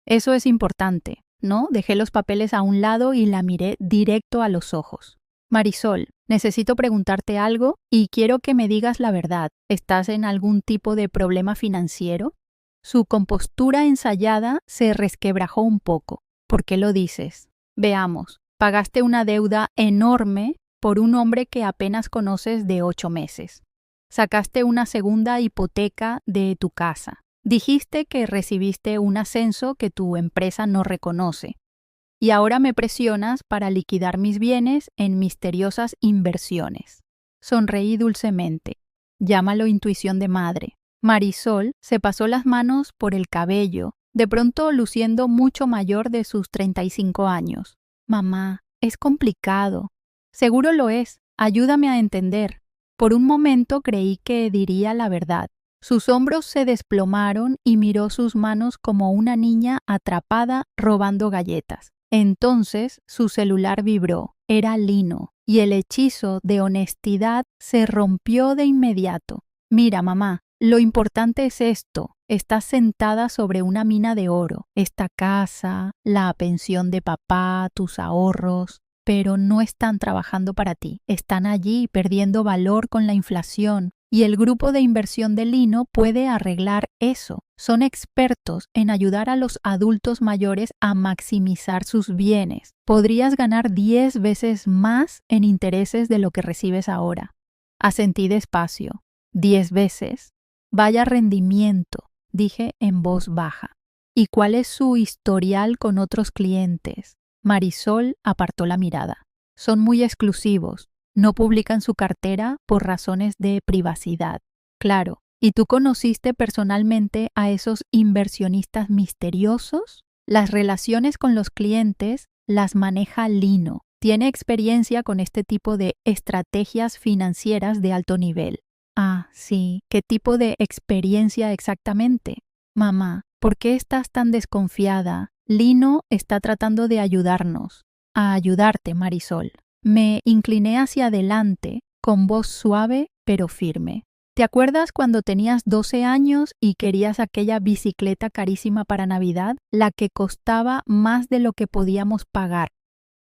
Eso es importante, ¿no? Dejé los papeles a un lado y la miré directo a los ojos. Marisol, necesito preguntarte algo y quiero que me digas la verdad. ¿Estás en algún tipo de problema financiero? Su compostura ensayada se resquebrajó un poco. ¿Por qué lo dices? Veamos, pagaste una deuda enorme por un hombre que apenas conoces de 8 meses. Sacaste una segunda hipoteca de tu casa. Dijiste que recibiste un ascenso que tu empresa no reconoce. Y ahora me presionas para liquidar mis bienes en misteriosas inversiones. Sonreí dulcemente. Llámalo intuición de madre. Marisol se pasó las manos por el cabello, de pronto luciendo mucho mayor de sus 35 años. Mamá, es complicado. Seguro lo es. Ayúdame a entender. Por un momento creí que diría la verdad. Sus hombros se desplomaron y miró sus manos como una niña atrapada robando galletas. Entonces su celular vibró. Era Lino, y el hechizo de honestidad se rompió de inmediato. Mira, mamá, lo importante es esto. Estás sentada sobre una mina de oro. Esta casa, la pensión de papá, tus ahorros, pero no están trabajando para ti. Están allí perdiendo valor con la inflación. Y el grupo de inversión de Lino puede arreglar eso. Son expertos en ayudar a los adultos mayores a maximizar sus bienes. Podrías ganar 10 veces más en intereses de lo que recibes ahora. Asentí despacio. 10 veces. Vaya rendimiento, dije en voz baja. ¿Y cuál es su historial con otros clientes? Marisol apartó la mirada. Son muy exclusivos. No publican su cartera por razones de privacidad. Claro, ¿y tú conociste personalmente a esos inversionistas misteriosos? Las relaciones con los clientes las maneja Lino. Tiene experiencia con este tipo de estrategias financieras de alto nivel. Ah, sí. ¿Qué tipo de experiencia exactamente? Mamá, ¿por qué estás tan desconfiada? Lino está tratando de ayudarnos. A ayudarte, Marisol. Me incliné hacia adelante, con voz suave pero firme. ¿Te acuerdas cuando tenías 12 años y querías aquella bicicleta carísima para Navidad, la que costaba más de lo que podíamos pagar?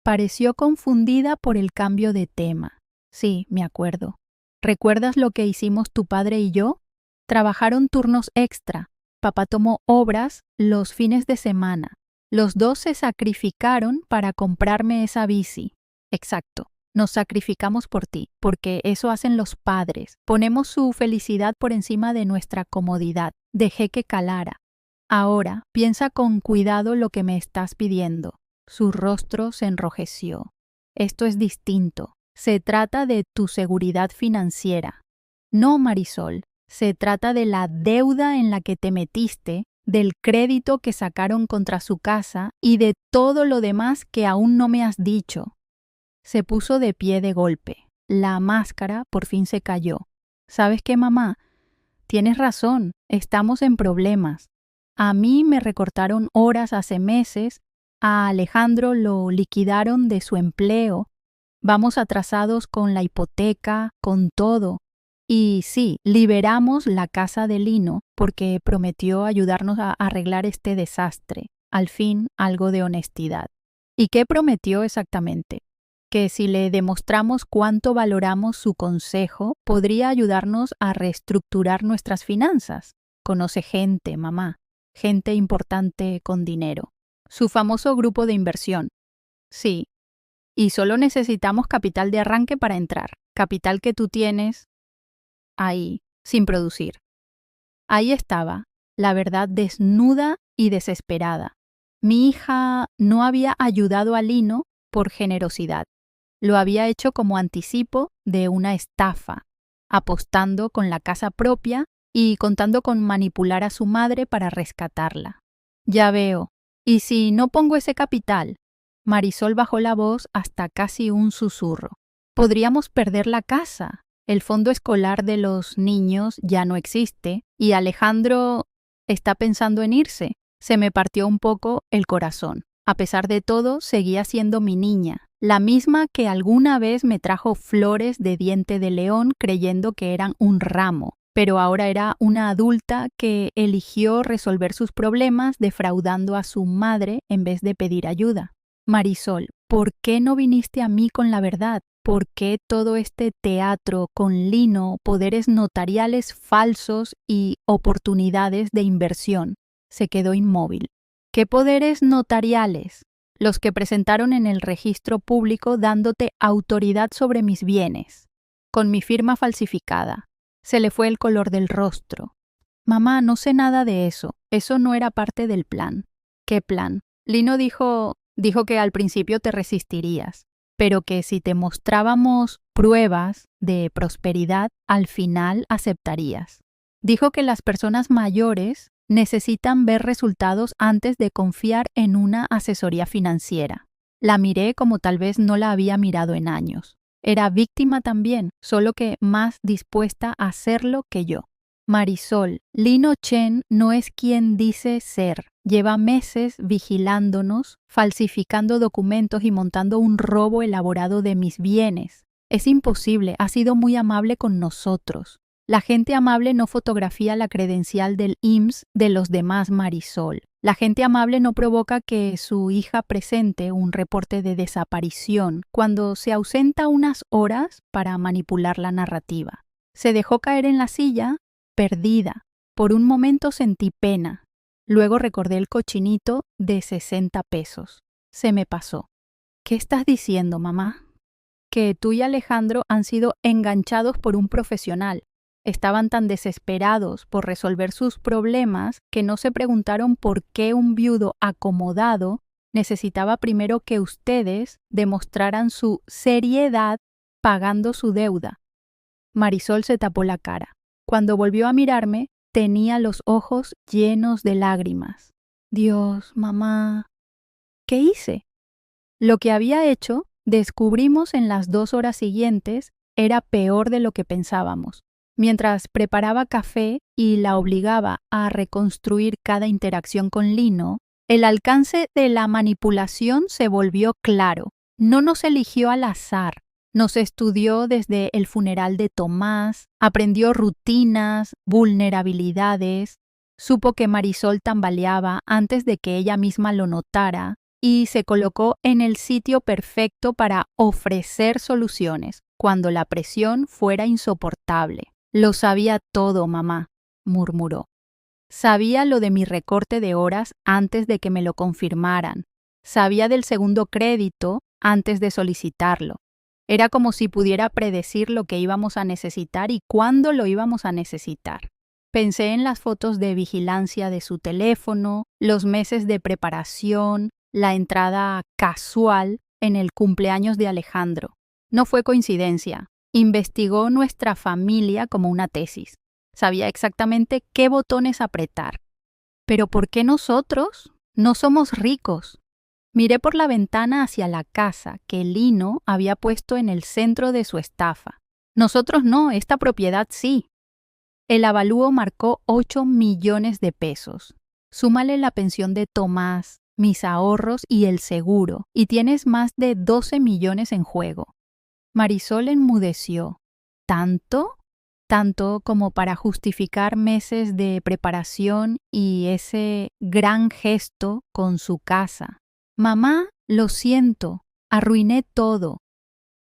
Pareció confundida por el cambio de tema. Sí, me acuerdo. ¿Recuerdas lo que hicimos tu padre y yo? Trabajaron turnos extra. Papá tomó obras los fines de semana. Los dos se sacrificaron para comprarme esa bici. Exacto. Nos sacrificamos por ti, porque eso hacen los padres. Ponemos su felicidad por encima de nuestra comodidad. Dejé que calara. Ahora, piensa con cuidado lo que me estás pidiendo. Su rostro se enrojeció. Esto es distinto. Se trata de tu seguridad financiera. No, Marisol. Se trata de la deuda en la que te metiste, del crédito que sacaron contra su casa y de todo lo demás que aún no me has dicho. Se puso de pie de golpe. La máscara por fin se cayó. ¿Sabes qué, mamá? Tienes razón, estamos en problemas. A mí me recortaron horas hace meses, a Alejandro lo liquidaron de su empleo, vamos atrasados con la hipoteca, con todo. Y sí, liberamos la casa de Lino porque prometió ayudarnos a arreglar este desastre. Al fin, algo de honestidad. ¿Y qué prometió exactamente? Que si le demostramos cuánto valoramos su consejo, podría ayudarnos a reestructurar nuestras finanzas. Conoce gente, mamá, gente importante con dinero. Su famoso grupo de inversión. Sí, y solo necesitamos capital de arranque para entrar. Capital que tú tienes ahí, sin producir. Ahí estaba, la verdad desnuda y desesperada. Mi hija no había ayudado a Lino por generosidad. Lo había hecho como anticipo de una estafa, apostando con la casa propia y contando con manipular a su madre para rescatarla. Ya veo. ¿Y si no pongo ese capital? Marisol bajó la voz hasta casi un susurro. Podríamos perder la casa. El fondo escolar de los niños ya no existe y Alejandro está pensando en irse. Se me partió un poco el corazón. A pesar de todo, seguía siendo mi niña, la misma que alguna vez me trajo flores de diente de león creyendo que eran un ramo, pero ahora era una adulta que eligió resolver sus problemas defraudando a su madre en vez de pedir ayuda. Marisol, ¿por qué no viniste a mí con la verdad? ¿Por qué todo este teatro con Lino, poderes notariales falsos y oportunidades de inversión? Se quedó inmóvil. ¿Qué poderes notariales? Los que presentaron en el registro público dándote autoridad sobre mis bienes, con mi firma falsificada. Se le fue el color del rostro. Mamá, no sé nada de eso. Eso no era parte del plan. ¿Qué plan? Lino dijo que al principio te resistirías, pero que si te mostrábamos pruebas de prosperidad, al final aceptarías. Dijo que las personas mayores necesitan ver resultados antes de confiar en una asesoría financiera. La miré como tal vez no la había mirado en años. Era víctima también, solo que más dispuesta a hacerlo que yo. Marisol, Lino Chen no es quien dice ser. Lleva meses vigilándonos, falsificando documentos y montando un robo elaborado de mis bienes. Es imposible, ha sido muy amable con nosotros. La gente amable no fotografía la credencial del IMSS de los demás, Marisol. La gente amable no provoca que su hija presente un reporte de desaparición cuando se ausenta unas horas para manipular la narrativa. Se dejó caer en la silla, perdida. Por un momento sentí pena. Luego recordé el cochinito de 60 pesos. Se me pasó. ¿Qué estás diciendo, mamá? Que tú y Alejandro han sido enganchados por un profesional. Estaban tan desesperados por resolver sus problemas que no se preguntaron por qué un viudo acomodado necesitaba primero que ustedes demostraran su seriedad pagando su deuda. Marisol se tapó la cara. Cuando volvió a mirarme, tenía los ojos llenos de lágrimas. Dios, mamá. ¿Qué hice? Lo que había hecho, descubrimos en las 2 horas siguientes, era peor de lo que pensábamos. Mientras preparaba café y la obligaba a reconstruir cada interacción con Lino, el alcance de la manipulación se volvió claro. No nos eligió al azar. Nos estudió desde el funeral de Tomás, aprendió rutinas, vulnerabilidades, supo que Marisol tambaleaba antes de que ella misma lo notara y se colocó en el sitio perfecto para ofrecer soluciones cuando la presión fuera insoportable. Lo sabía todo, mamá, murmuró. Sabía lo de mi recorte de horas antes de que me lo confirmaran. Sabía del segundo crédito antes de solicitarlo. Era como si pudiera predecir lo que íbamos a necesitar y cuándo lo íbamos a necesitar. Pensé en las fotos de vigilancia de su teléfono, los meses de preparación, la entrada casual en el cumpleaños de Alejandro. No fue coincidencia. Investigó nuestra familia como una tesis. Sabía exactamente qué botones apretar. ¿Pero por qué nosotros? No somos ricos. Miré por la ventana hacia la casa que Lino había puesto en el centro de su estafa. Nosotros no, esta propiedad sí. El avalúo marcó 8 millones de pesos. Súmale la pensión de Tomás, mis ahorros y el seguro, y tienes más de 12 millones en juego. Marisol enmudeció. ¿Tanto? Tanto como para justificar meses de preparación y ese gran gesto con su casa. Mamá, lo siento, arruiné todo.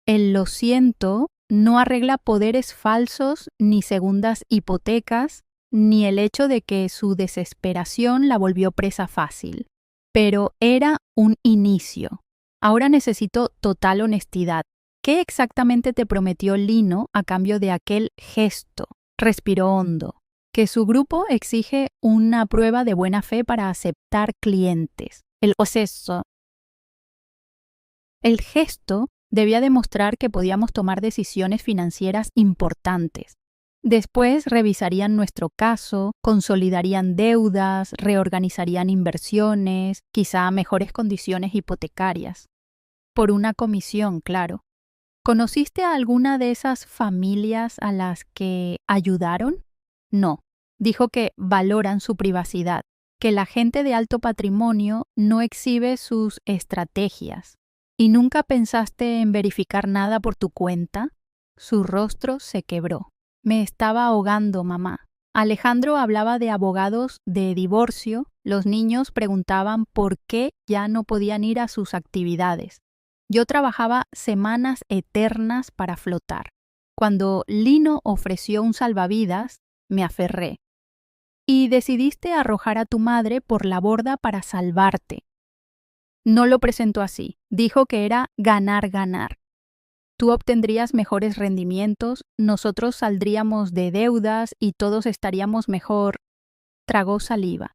El lo siento no arregla poderes falsos ni segundas hipotecas, ni el hecho de que su desesperación la volvió presa fácil. Pero era un inicio. Ahora necesito total honestidad. ¿Qué exactamente te prometió Lino a cambio de aquel gesto? Respiró hondo. Que su grupo exige una prueba de buena fe para aceptar clientes. El gesto debía demostrar que podíamos tomar decisiones financieras importantes. Después revisarían nuestro caso, consolidarían deudas, reorganizarían inversiones, quizá mejores condiciones hipotecarias. Por una comisión, claro. ¿Conociste a alguna de esas familias a las que ayudaron? No. Dijo que valoran su privacidad, que la gente de alto patrimonio no exhibe sus estrategias. ¿Y nunca pensaste en verificar nada por tu cuenta? Su rostro se quebró. Me estaba ahogando, mamá. Alejandro hablaba de abogados de divorcio. Los niños preguntaban por qué ya no podían ir a sus actividades. Yo trabajaba semanas eternas para flotar. Cuando Lino ofreció un salvavidas, me aferré. Y decidiste arrojar a tu madre por la borda para salvarte. No lo presentó así. Dijo que era ganar-ganar. Tú obtendrías mejores rendimientos, nosotros saldríamos de deudas y todos estaríamos mejor. tragó saliva.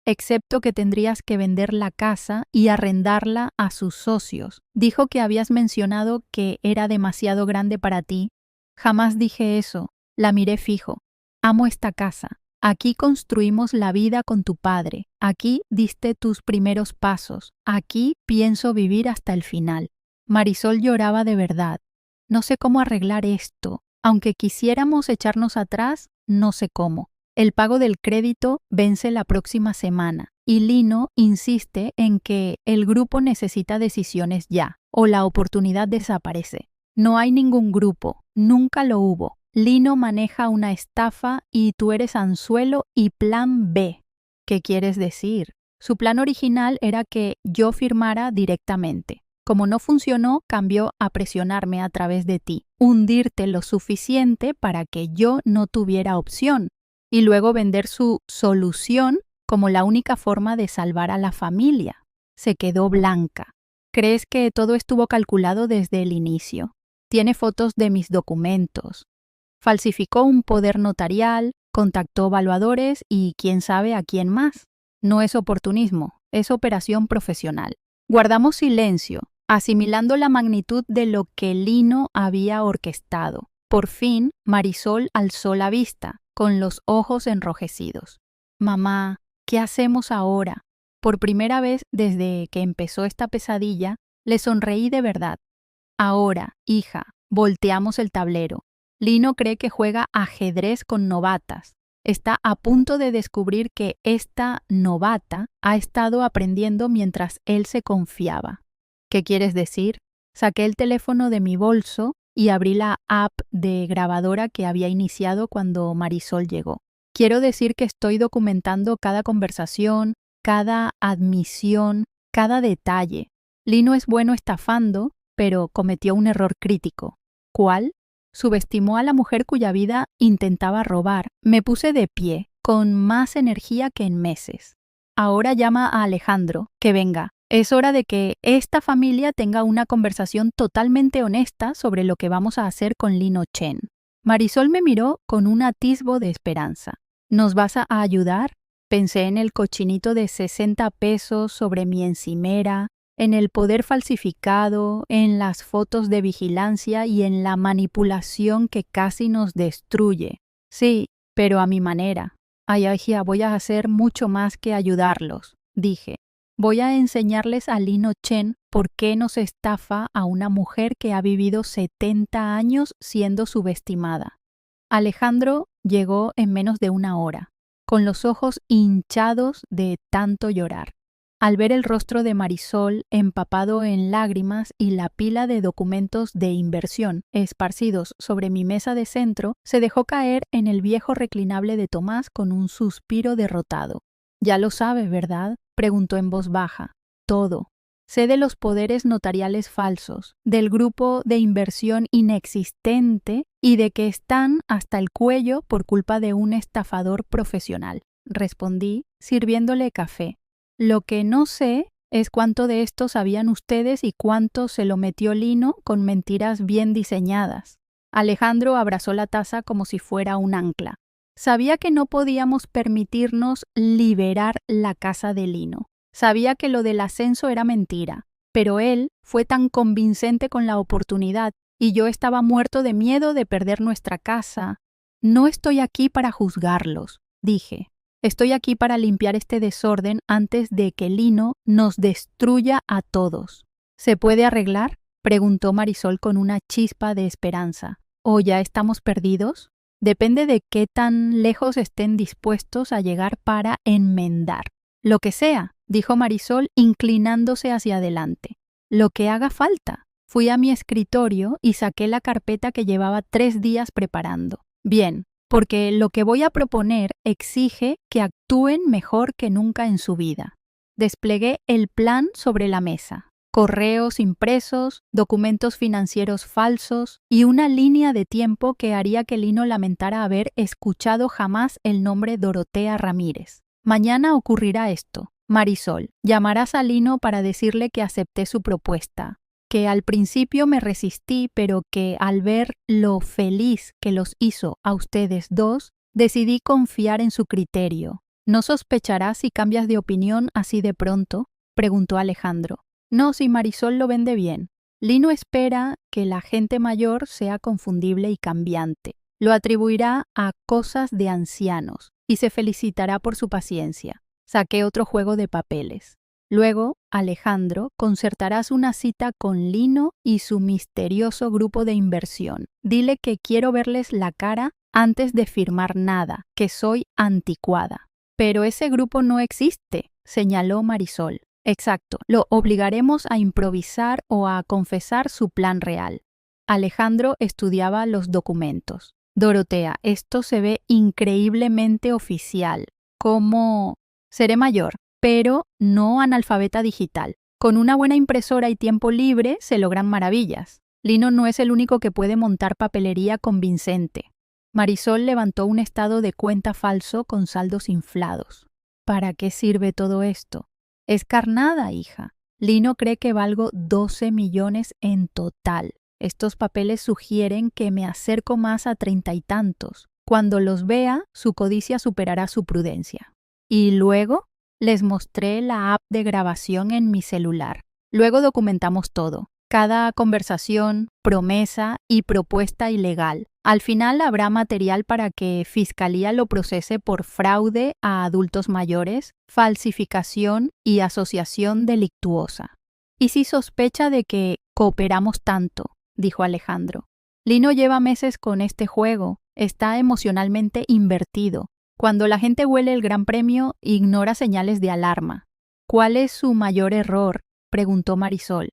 Excepto que tendrías que vender la casa y arrendarla a sus socios. Dijo que habías mencionado que era demasiado grande para ti. Jamás dije eso. La miré fijo. Amo esta casa. Aquí construimos la vida con tu padre. Aquí diste tus primeros pasos. Aquí pienso vivir hasta el final. Marisol lloraba de verdad. No sé cómo arreglar esto. Aunque quisiéramos echarnos atrás, no sé cómo. El pago del crédito vence la próxima semana y Lino insiste en que el grupo necesita decisiones ya o la oportunidad desaparece. No hay ningún grupo, nunca lo hubo. Lino maneja una estafa y tú eres anzuelo y plan B. ¿Qué quieres decir? Su plan original era que yo firmara directamente. Como no funcionó, cambió a presionarme a través de ti, hundirte lo suficiente para que yo no tuviera opción. Y luego vender su solución como la única forma de salvar a la familia. Se quedó blanca. ¿Crees que todo estuvo calculado desde el inicio? Tiene fotos de mis documentos. Falsificó un poder notarial, contactó evaluadores y quién sabe a quién más. No es oportunismo, es operación profesional. Guardamos silencio, asimilando la magnitud de lo que Lino había orquestado. Por fin, Marisol alzó la vista, con los ojos enrojecidos. Mamá, ¿qué hacemos ahora? Por primera vez desde que empezó esta pesadilla, le sonreí de verdad. Ahora, hija, volteamos el tablero. Lino cree que juega ajedrez con novatas. Está a punto de descubrir que esta novata ha estado aprendiendo mientras él se confiaba. ¿Qué quieres decir? Saqué el teléfono de mi bolso y abrí la app de grabadora que había iniciado cuando Marisol llegó. Quiero decir que estoy documentando cada conversación, cada admisión, cada detalle. Lino es bueno estafando, pero cometió un error crítico. ¿Cuál? Subestimó a la mujer cuya vida intentaba robar. Me puse de pie, con más energía que en meses. Ahora llama a Alejandro, que venga. Es hora de que esta familia tenga una conversación totalmente honesta sobre lo que vamos a hacer con Lino Chen. Marisol me miró con un atisbo de esperanza. ¿Nos vas a ayudar? Pensé en el cochinito de 60 pesos sobre mi encimera, en el poder falsificado, en las fotos de vigilancia y en la manipulación que casi nos destruye. Sí, pero a mi manera. Ay, hija, voy a hacer mucho más que ayudarlos, dije. Voy a enseñarles a Lino Chen por qué nos estafa a una mujer que ha vivido 70 años siendo subestimada. Alejandro llegó en menos de una hora, con los ojos hinchados de tanto llorar. Al ver el rostro de Marisol empapado en lágrimas y la pila de documentos de inversión esparcidos sobre mi mesa de centro, se dejó caer en el viejo reclinable de Tomás con un suspiro derrotado. Ya lo sabe, ¿verdad?, preguntó en voz baja. Todo. Sé de los poderes notariales falsos, del grupo de inversión inexistente y de que están hasta el cuello por culpa de un estafador profesional, respondí, sirviéndole café. Lo que no sé es cuánto de esto sabían ustedes y cuánto se lo metió Lino con mentiras bien diseñadas. Alejandro abrazó la taza como si fuera un ancla. Sabía que no podíamos permitirnos liberar la casa de Lino. Sabía que lo del ascenso era mentira, pero él fue tan convincente con la oportunidad y yo estaba muerto de miedo de perder nuestra casa. No estoy aquí para juzgarlos, dije. Estoy aquí para limpiar este desorden antes de que Lino nos destruya a todos. ¿Se puede arreglar?, preguntó Marisol con una chispa de esperanza. ¿O ya estamos perdidos? Depende de qué tan lejos estén dispuestos a llegar para enmendar. Lo que sea, dijo Marisol inclinándose hacia adelante. Lo que haga falta. Fui a mi escritorio y saqué la carpeta que llevaba 3 días preparando. Bien, porque lo que voy a proponer exige que actúen mejor que nunca en su vida. Desplegué el plan sobre la mesa. Correos impresos, documentos financieros falsos y una línea de tiempo que haría que Lino lamentara haber escuchado jamás el nombre Dorotea Ramírez. Mañana ocurrirá esto. Marisol, llamarás a Lino para decirle que acepté su propuesta, que al principio me resistí, pero que al ver lo feliz que los hizo a ustedes dos, decidí confiar en su criterio. ¿No sospecharás si cambias de opinión así de pronto?, preguntó Alejandro. No, si Marisol lo vende bien. Lino espera que la gente mayor sea confundible y cambiante. Lo atribuirá a cosas de ancianos y se felicitará por su paciencia. Saqué otro juego de papeles. Luego, Alejandro, concertarás una cita con Lino y su misterioso grupo de inversión. Dile que quiero verles la cara antes de firmar nada, que soy anticuada. Pero ese grupo no existe, señaló Marisol. Exacto, lo obligaremos a improvisar o a confesar su plan real. Alejandro estudiaba los documentos. Dorotea, esto se ve increíblemente oficial. ¿Cómo? Seré mayor, pero no analfabeta digital. Con una buena impresora y tiempo libre se logran maravillas. Lino no es el único que puede montar papelería convincente. Marisol levantó un estado de cuenta falso con saldos inflados. ¿Para qué sirve todo esto? Es carnada, hija. Lino cree que valgo 12 millones en total. Estos papeles sugieren que me acerco más a 30 y tantos. Cuando los vea, su codicia superará su prudencia. Y luego les mostré la app de grabación en mi celular. Luego documentamos todo. Cada conversación, promesa y propuesta ilegal. Al final habrá material para que Fiscalía lo procese por fraude a adultos mayores, falsificación y asociación delictuosa. ¿Y si sospecha de que cooperamos tanto?, dijo Alejandro. Lino lleva meses con este juego, está emocionalmente invertido. Cuando la gente huele el gran premio, ignora señales de alarma. ¿Cuál es su mayor error?, preguntó Marisol.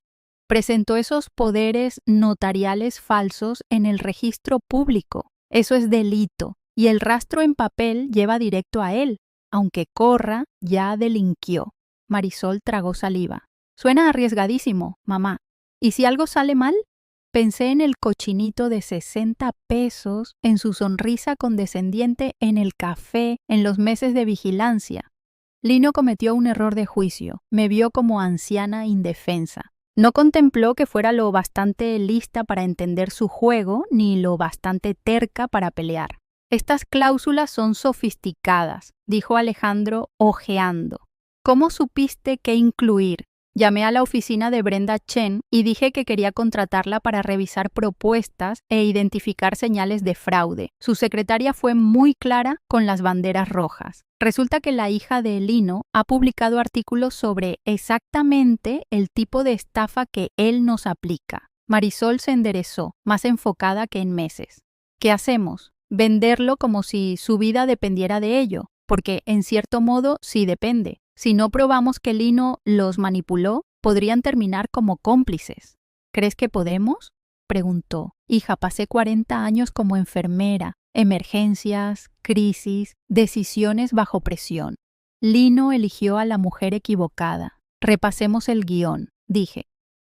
Presentó esos poderes notariales falsos en el registro público. Eso es delito, y el rastro en papel lleva directo a él. Aunque corra, ya delinquió. Marisol tragó saliva. Suena arriesgadísimo, mamá. ¿Y si algo sale mal? Pensé en el cochinito de 60 pesos, en su sonrisa condescendiente en el café, en los meses de vigilancia. Lino cometió un error de juicio. Me vio como anciana indefensa. No contempló que fuera lo bastante lista para entender su juego, ni lo bastante terca para pelear. Estas cláusulas son sofisticadas, dijo Alejandro ojeando. ¿Cómo supiste qué incluir? Llamé a la oficina de Brenda Chen y dije que quería contratarla para revisar propuestas e identificar señales de fraude. Su secretaria fue muy clara con las banderas rojas. Resulta que la hija de Lino ha publicado artículos sobre exactamente el tipo de estafa que él nos aplica. Marisol se enderezó, más enfocada que en meses. ¿Qué hacemos? Venderlo como si su vida dependiera de ello, porque en cierto modo sí depende. Si no probamos que Lino los manipuló, podrían terminar como cómplices. ¿Crees que podemos?, preguntó. Hija, pasé 40 años como enfermera. Emergencias, crisis, decisiones bajo presión. Lino eligió a la mujer equivocada. Repasemos el guión, dije.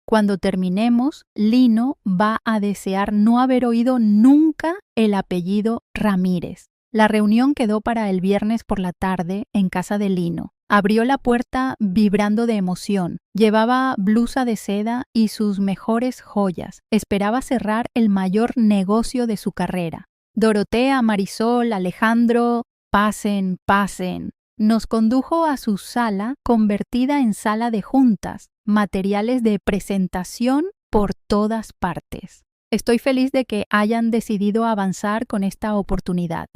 Cuando terminemos, Lino va a desear no haber oído nunca el apellido Ramírez. La reunión quedó para el viernes por la tarde en casa de Lino. Abrió la puerta vibrando de emoción. Llevaba blusa de seda y sus mejores joyas. Esperaba cerrar el mayor negocio de su carrera. Dorotea, Marisol, Alejandro, pasen, pasen. Nos condujo a su sala, convertida en sala de juntas, materiales de presentación por todas partes. Estoy feliz de que hayan decidido avanzar con esta oportunidad.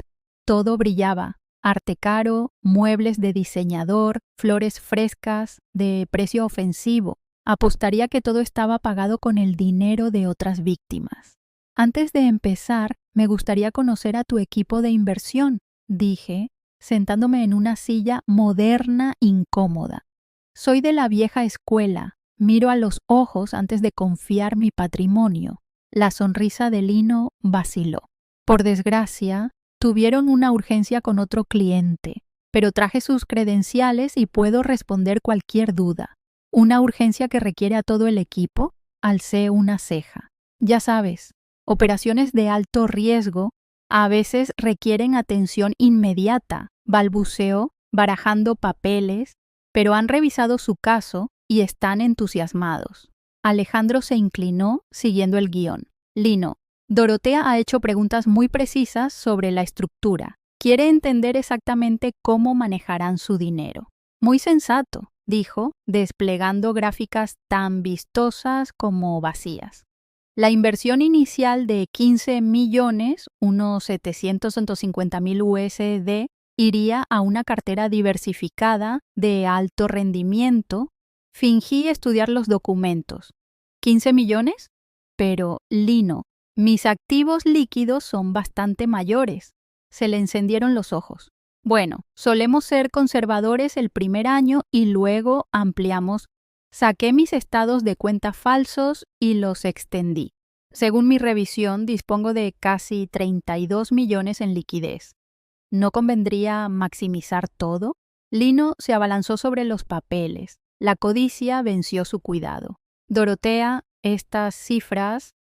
Todo brillaba. Arte caro, muebles de diseñador, flores frescas, de precio ofensivo. Apostaría que todo estaba pagado con el dinero de otras víctimas. Antes de empezar, me gustaría conocer a tu equipo de inversión, dije, sentándome en una silla moderna incómoda. Soy de la vieja escuela, miro a los ojos antes de confiar mi patrimonio. La sonrisa de Lino vaciló. Por desgracia, tuvieron una urgencia con otro cliente, pero traje sus credenciales y puedo responder cualquier duda. ¿Una urgencia que requiere a todo el equipo? Alcé una ceja. Ya sabes, operaciones de alto riesgo a veces requieren atención inmediata, balbuceó, barajando papeles, pero han revisado su caso y están entusiasmados. Alejandro se inclinó, siguiendo el guión. Lino, Dorotea ha hecho preguntas muy precisas sobre la estructura. Quiere entender exactamente cómo manejarán su dinero. Muy sensato, dijo, desplegando gráficas tan vistosas como vacías. La inversión inicial de 15 millones, unos 750,000 USD, iría a una cartera diversificada de alto rendimiento. Fingí estudiar los documentos. ¿15 millones? Pero, Lino, mis activos líquidos son bastante mayores. Se le encendieron los ojos. Bueno, solemos ser conservadores el primer año y luego ampliamos. Saqué mis estados de cuenta falsos y los extendí. Según mi revisión, dispongo de casi 32 millones en liquidez. ¿No convendría maximizar todo? Lino se abalanzó sobre los papeles. La codicia venció su cuidado. Dorotea, estas cifras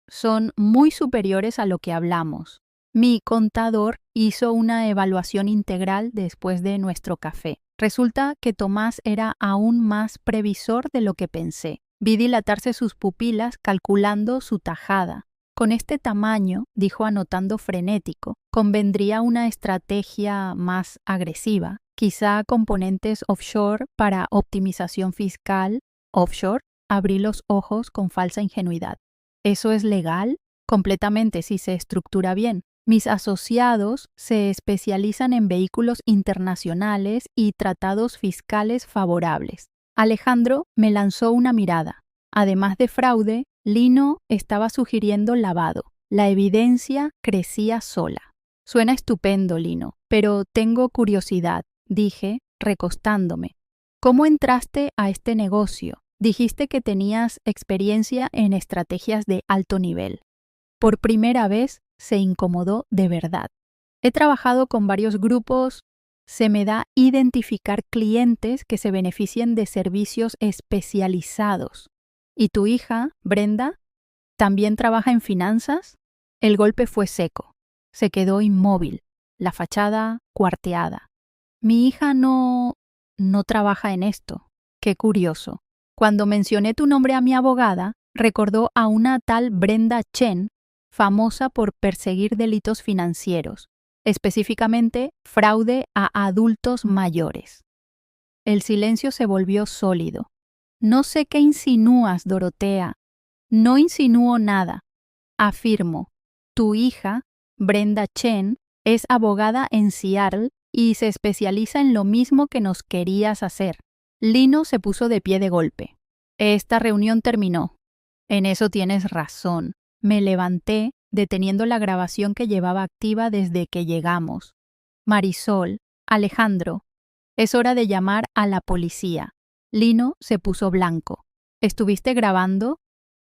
son muy superiores a lo que hablamos. Mi contador hizo una evaluación integral después de nuestro café. Resulta que Tomás era aún más previsor de lo que pensé. Vi dilatarse sus pupilas calculando su tajada. Con este tamaño, dijo anotando frenético, convendría una estrategia más agresiva, quizá componentes offshore para optimización fiscal. ¿Offshore? Abrí los ojos con falsa ingenuidad. ¿Eso es legal? Completamente, si se estructura bien. Mis asociados se especializan en vehículos internacionales y tratados fiscales favorables. Alejandro me lanzó una mirada. Además de fraude, Lino estaba sugiriendo lavado. La evidencia crecía sola. Suena estupendo, Lino, pero tengo curiosidad, dije, recostándome. ¿Cómo entraste a este negocio? Dijiste que tenías experiencia en estrategias de alto nivel. Por primera vez se incomodó de verdad. He trabajado con varios grupos. Se me da identificar clientes que se beneficien de servicios especializados. ¿Y tu hija, Brenda, también trabaja en finanzas? El golpe fue seco. Se quedó inmóvil, la fachada cuarteada. Mi hija no trabaja en esto. Qué curioso. Cuando mencioné tu nombre a mi abogada, recordó a una tal Brenda Chen, famosa por perseguir delitos financieros, específicamente fraude a adultos mayores. El silencio se volvió sólido. No sé qué insinúas, Dorotea. No insinúo nada. Afirmo, tu hija, Brenda Chen, es abogada en Seattle y se especializa en lo mismo que nos querías hacer. Lino se puso de pie de golpe. Esta reunión terminó. En eso tienes razón. Me levanté, deteniendo la grabación que llevaba activa desde que llegamos. Marisol, Alejandro, es hora de llamar a la policía. Lino se puso blanco. ¿Estuviste grabando?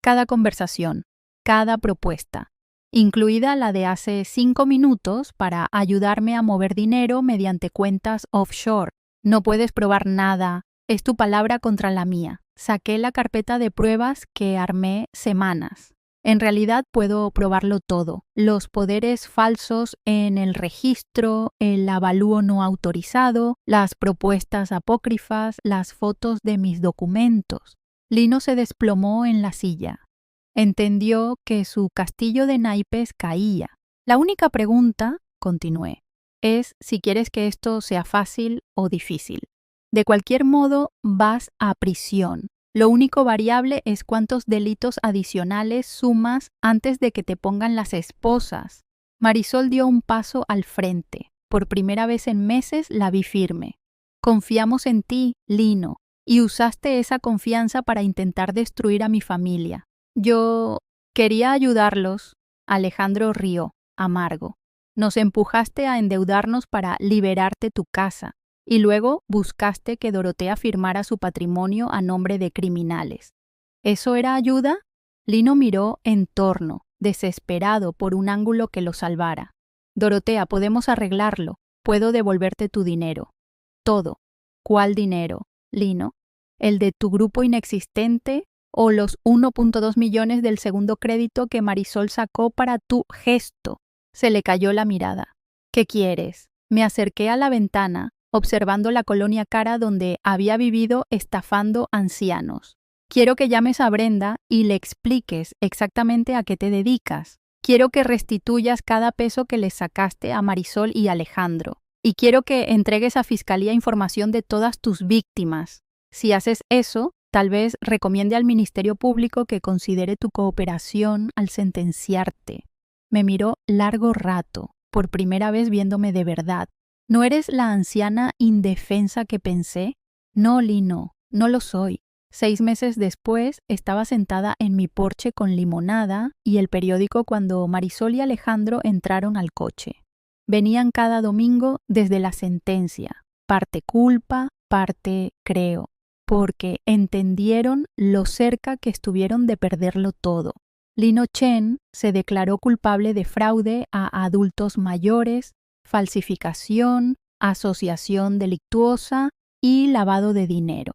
Cada conversación, cada propuesta, incluida la de hace 5 minutos para ayudarme a mover dinero mediante cuentas offshore. No puedes probar nada. Es tu palabra contra la mía. Saqué la carpeta de pruebas que armé semanas. En realidad puedo probarlo todo. Los poderes falsos en el registro, el avalúo no autorizado, las propuestas apócrifas, las fotos de mis documentos. Lino se desplomó en la silla. Entendió que su castillo de naipes caía. La única pregunta, continué, es si quieres que esto sea fácil o difícil. De cualquier modo, vas a prisión. Lo único variable es cuántos delitos adicionales sumas antes de que te pongan las esposas. Marisol dio un paso al frente. Por primera vez en meses la vi firme. Confiamos en ti, Lino, y usaste esa confianza para intentar destruir a mi familia. Yo quería ayudarlos. Alejandro rió, amargo. Nos empujaste a endeudarnos para liberarte tu casa. Y luego buscaste que Dorotea firmara su patrimonio a nombre de criminales. ¿Eso era ayuda? Lino miró en torno, desesperado por un ángulo que lo salvara. Dorotea, podemos arreglarlo. Puedo devolverte tu dinero. Todo. ¿Cuál dinero, Lino? ¿El de tu grupo inexistente o los 1.2 millones del segundo crédito que Marisol sacó para tu gesto? Se le cayó la mirada. ¿Qué quieres? Me acerqué a la ventana, observando la colonia cara donde había vivido estafando ancianos. Quiero que llames a Brenda y le expliques exactamente a qué te dedicas. Quiero que restituyas cada peso que les sacaste a Marisol y Alejandro. Y quiero que entregues a Fiscalía información de todas tus víctimas. Si haces eso, tal vez recomiende al Ministerio Público que considere tu cooperación al sentenciarte. Me miró largo rato, por primera vez viéndome de verdad. ¿No eres la anciana indefensa que pensé? No, Lino, no lo soy. 6 meses después estaba sentada en mi porche con limonada y el periódico cuando Marisol y Alejandro entraron al coche. Venían cada domingo desde la sentencia, parte culpa, parte creo, porque entendieron lo cerca que estuvieron de perderlo todo. Lino Chen se declaró culpable de fraude a adultos mayores, falsificación, asociación delictuosa y lavado de dinero.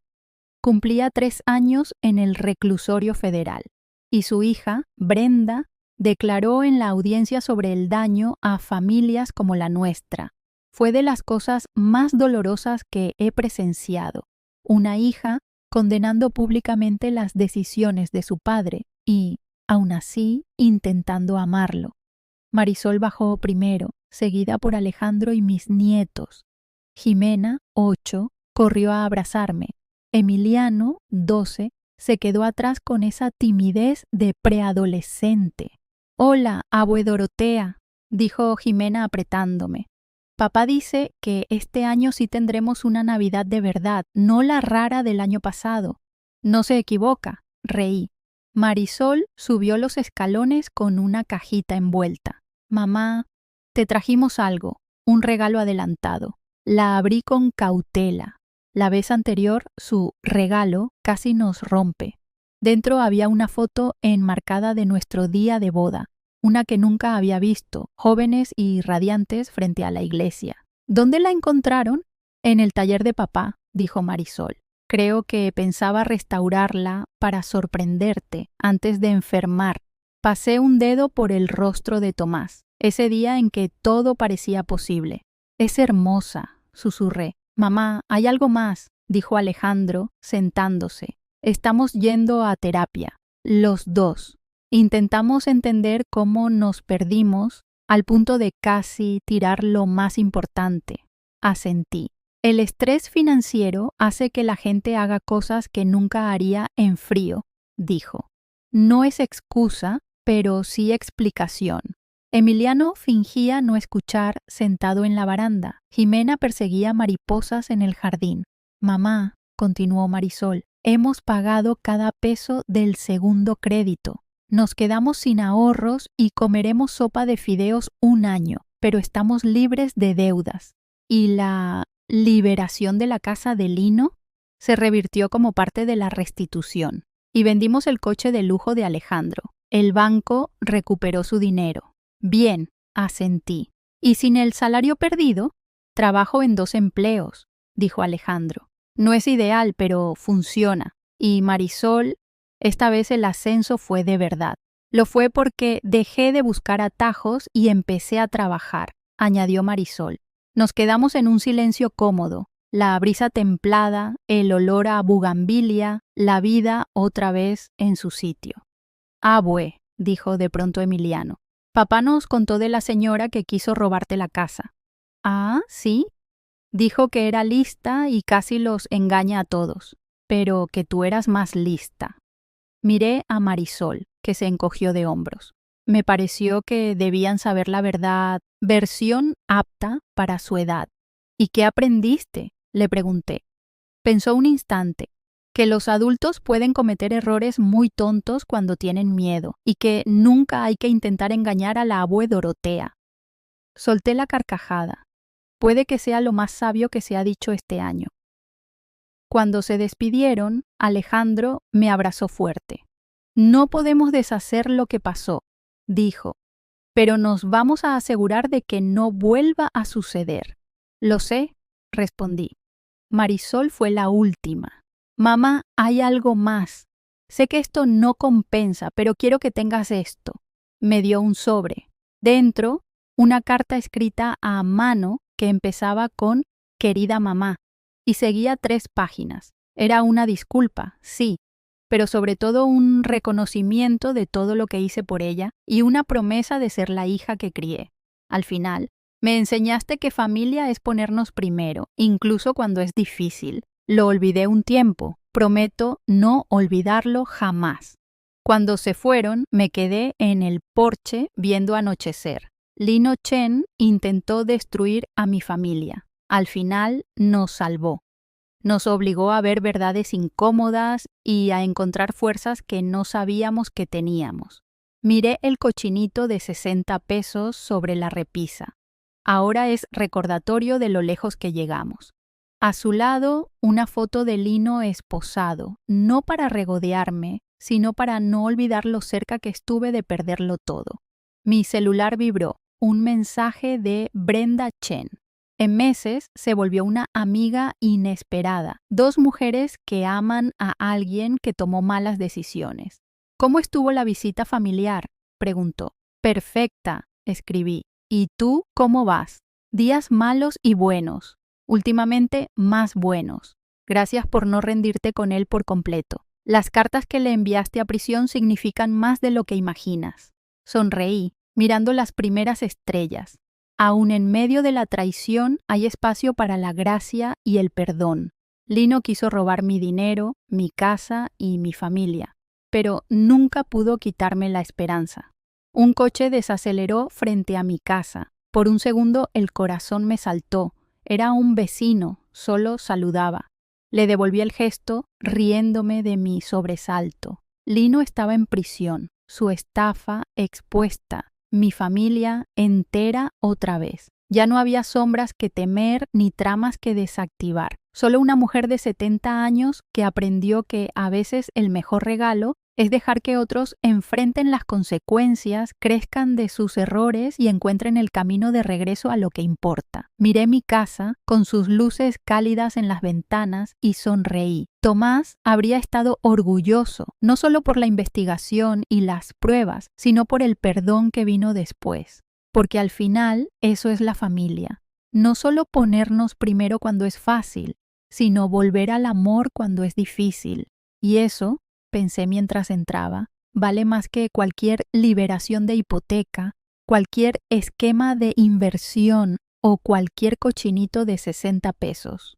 Cumplía 3 años en el reclusorio federal y su hija, Brenda, declaró en la audiencia sobre el daño a familias como la nuestra. Fue de las cosas más dolorosas que he presenciado. Una hija condenando públicamente las decisiones de su padre y, aun así, intentando amarlo. Marisol bajó primero, seguida por Alejandro y mis nietos. Jimena, 8, corrió a abrazarme. Emiliano, 12, se quedó atrás con esa timidez de preadolescente. «Hola, abue Dorotea», dijo Jimena apretándome. «Papá dice que este año sí tendremos una Navidad de verdad, no la rara del año pasado». «No se equivoca», reí. Marisol subió los escalones con una cajita envuelta. «Mamá, te trajimos algo, un regalo adelantado». La abrí con cautela. La vez anterior, su regalo casi nos rompe. Dentro había una foto enmarcada de nuestro día de boda, una que nunca había visto, jóvenes y radiantes frente a la iglesia. ¿Dónde la encontraron? En el taller de papá, dijo Marisol. Creo que pensaba restaurarla para sorprenderte antes de enfermar. Pasé un dedo por el rostro de Tomás, ese día en que todo parecía posible. Es hermosa, susurré. Mamá, hay algo más, dijo Alejandro, sentándose. Estamos yendo a terapia, los dos. Intentamos entender cómo nos perdimos al punto de casi tirar lo más importante. Asentí. El estrés financiero hace que la gente haga cosas que nunca haría en frío, dijo. No es excusa, pero sí explicación. Emiliano fingía no escuchar sentado en la baranda. Jimena perseguía mariposas en el jardín. Mamá, continuó Marisol, hemos pagado cada peso del segundo crédito. Nos quedamos sin ahorros y comeremos sopa de fideos un año, pero estamos libres de deudas. ¿Y la liberación de la casa de Lino? Se revirtió como parte de la restitución. Y vendimos el coche de lujo de Alejandro. El banco recuperó su dinero. Bien, asentí. ¿Y sin el salario perdido? Trabajo en 2 empleos, dijo Alejandro. No es ideal, pero funciona. Y Marisol, esta vez el ascenso fue de verdad. Lo fue porque dejé de buscar atajos y empecé a trabajar, añadió Marisol. Nos quedamos en un silencio cómodo, la brisa templada, el olor a bugambilia, la vida otra vez en su sitio. Abue, dijo de pronto Emiliano. Papá nos contó de la señora que quiso robarte la casa. Ah, ¿sí? Dijo que era lista y casi los engaña a todos, pero que tú eras más lista. Miré a Marisol, que se encogió de hombros. Me pareció que debían saber la verdad, versión apta para su edad. ¿Y qué aprendiste?, le pregunté. Pensó un instante, que los adultos pueden cometer errores muy tontos cuando tienen miedo y que nunca hay que intentar engañar a la abue Dorotea. Solté la carcajada. Puede que sea lo más sabio que se ha dicho este año. Cuando se despidieron, Alejandro me abrazó fuerte. No podemos deshacer lo que pasó, dijo, pero nos vamos a asegurar de que no vuelva a suceder. Lo sé, respondí. Marisol fue la última. Mamá, hay algo más. Sé que esto no compensa, pero quiero que tengas esto. Me dio un sobre. Dentro, una carta escrita a mano que empezaba con «Querida mamá» y seguía 3 páginas. Era una disculpa, sí, pero sobre todo un reconocimiento de todo lo que hice por ella y una promesa de ser la hija que crié. Al final, me enseñaste que familia es ponernos primero, incluso cuando es difícil. Lo olvidé un tiempo, prometo no olvidarlo jamás. Cuando se fueron, me quedé en el porche viendo anochecer. Lino Chen intentó destruir a mi familia. Al final nos salvó. Nos obligó a ver verdades incómodas y a encontrar fuerzas que no sabíamos que teníamos. Miré el cochinito de 60 pesos sobre la repisa. Ahora es recordatorio de lo lejos que llegamos. A su lado, una foto de Lino esposado, no para regodearme, sino para no olvidar lo cerca que estuve de perderlo todo. Mi celular vibró, un mensaje de Brenda Chen. En meses se volvió una amiga inesperada, dos mujeres que aman a alguien que tomó malas decisiones. ¿Cómo estuvo la visita familiar?, preguntó. Perfecta, escribí. ¿Y tú cómo vas? Días malos y buenos. Últimamente más buenos. Gracias por no rendirte con él por completo. Las cartas que le enviaste a prisión significan más de lo que imaginas. Sonreí, mirando las primeras estrellas. Aún en medio de la traición hay espacio para la gracia y el perdón. Lino quiso robar mi dinero, mi casa y mi familia, pero nunca pudo quitarme la esperanza. Un coche desaceleró frente a mi casa. Por un segundo el corazón me saltó. Era un vecino, solo saludaba. Le devolví el gesto, riéndome de mi sobresalto. Lino estaba en prisión, su estafa expuesta, mi familia entera otra vez. Ya no había sombras que temer ni tramas que desactivar. Solo una mujer de 70 años que aprendió que a veces el mejor regalo es dejar que otros enfrenten las consecuencias, crezcan de sus errores y encuentren el camino de regreso a lo que importa. Miré mi casa con sus luces cálidas en las ventanas y sonreí. Tomás habría estado orgulloso, no solo por la investigación y las pruebas, sino por el perdón que vino después. Porque al final eso es la familia. No solo ponernos primero cuando es fácil, sino volver al amor cuando es difícil. Y eso, pensé mientras entraba, vale más que cualquier liberación de hipoteca, cualquier esquema de inversión o cualquier cochinito de 60 pesos.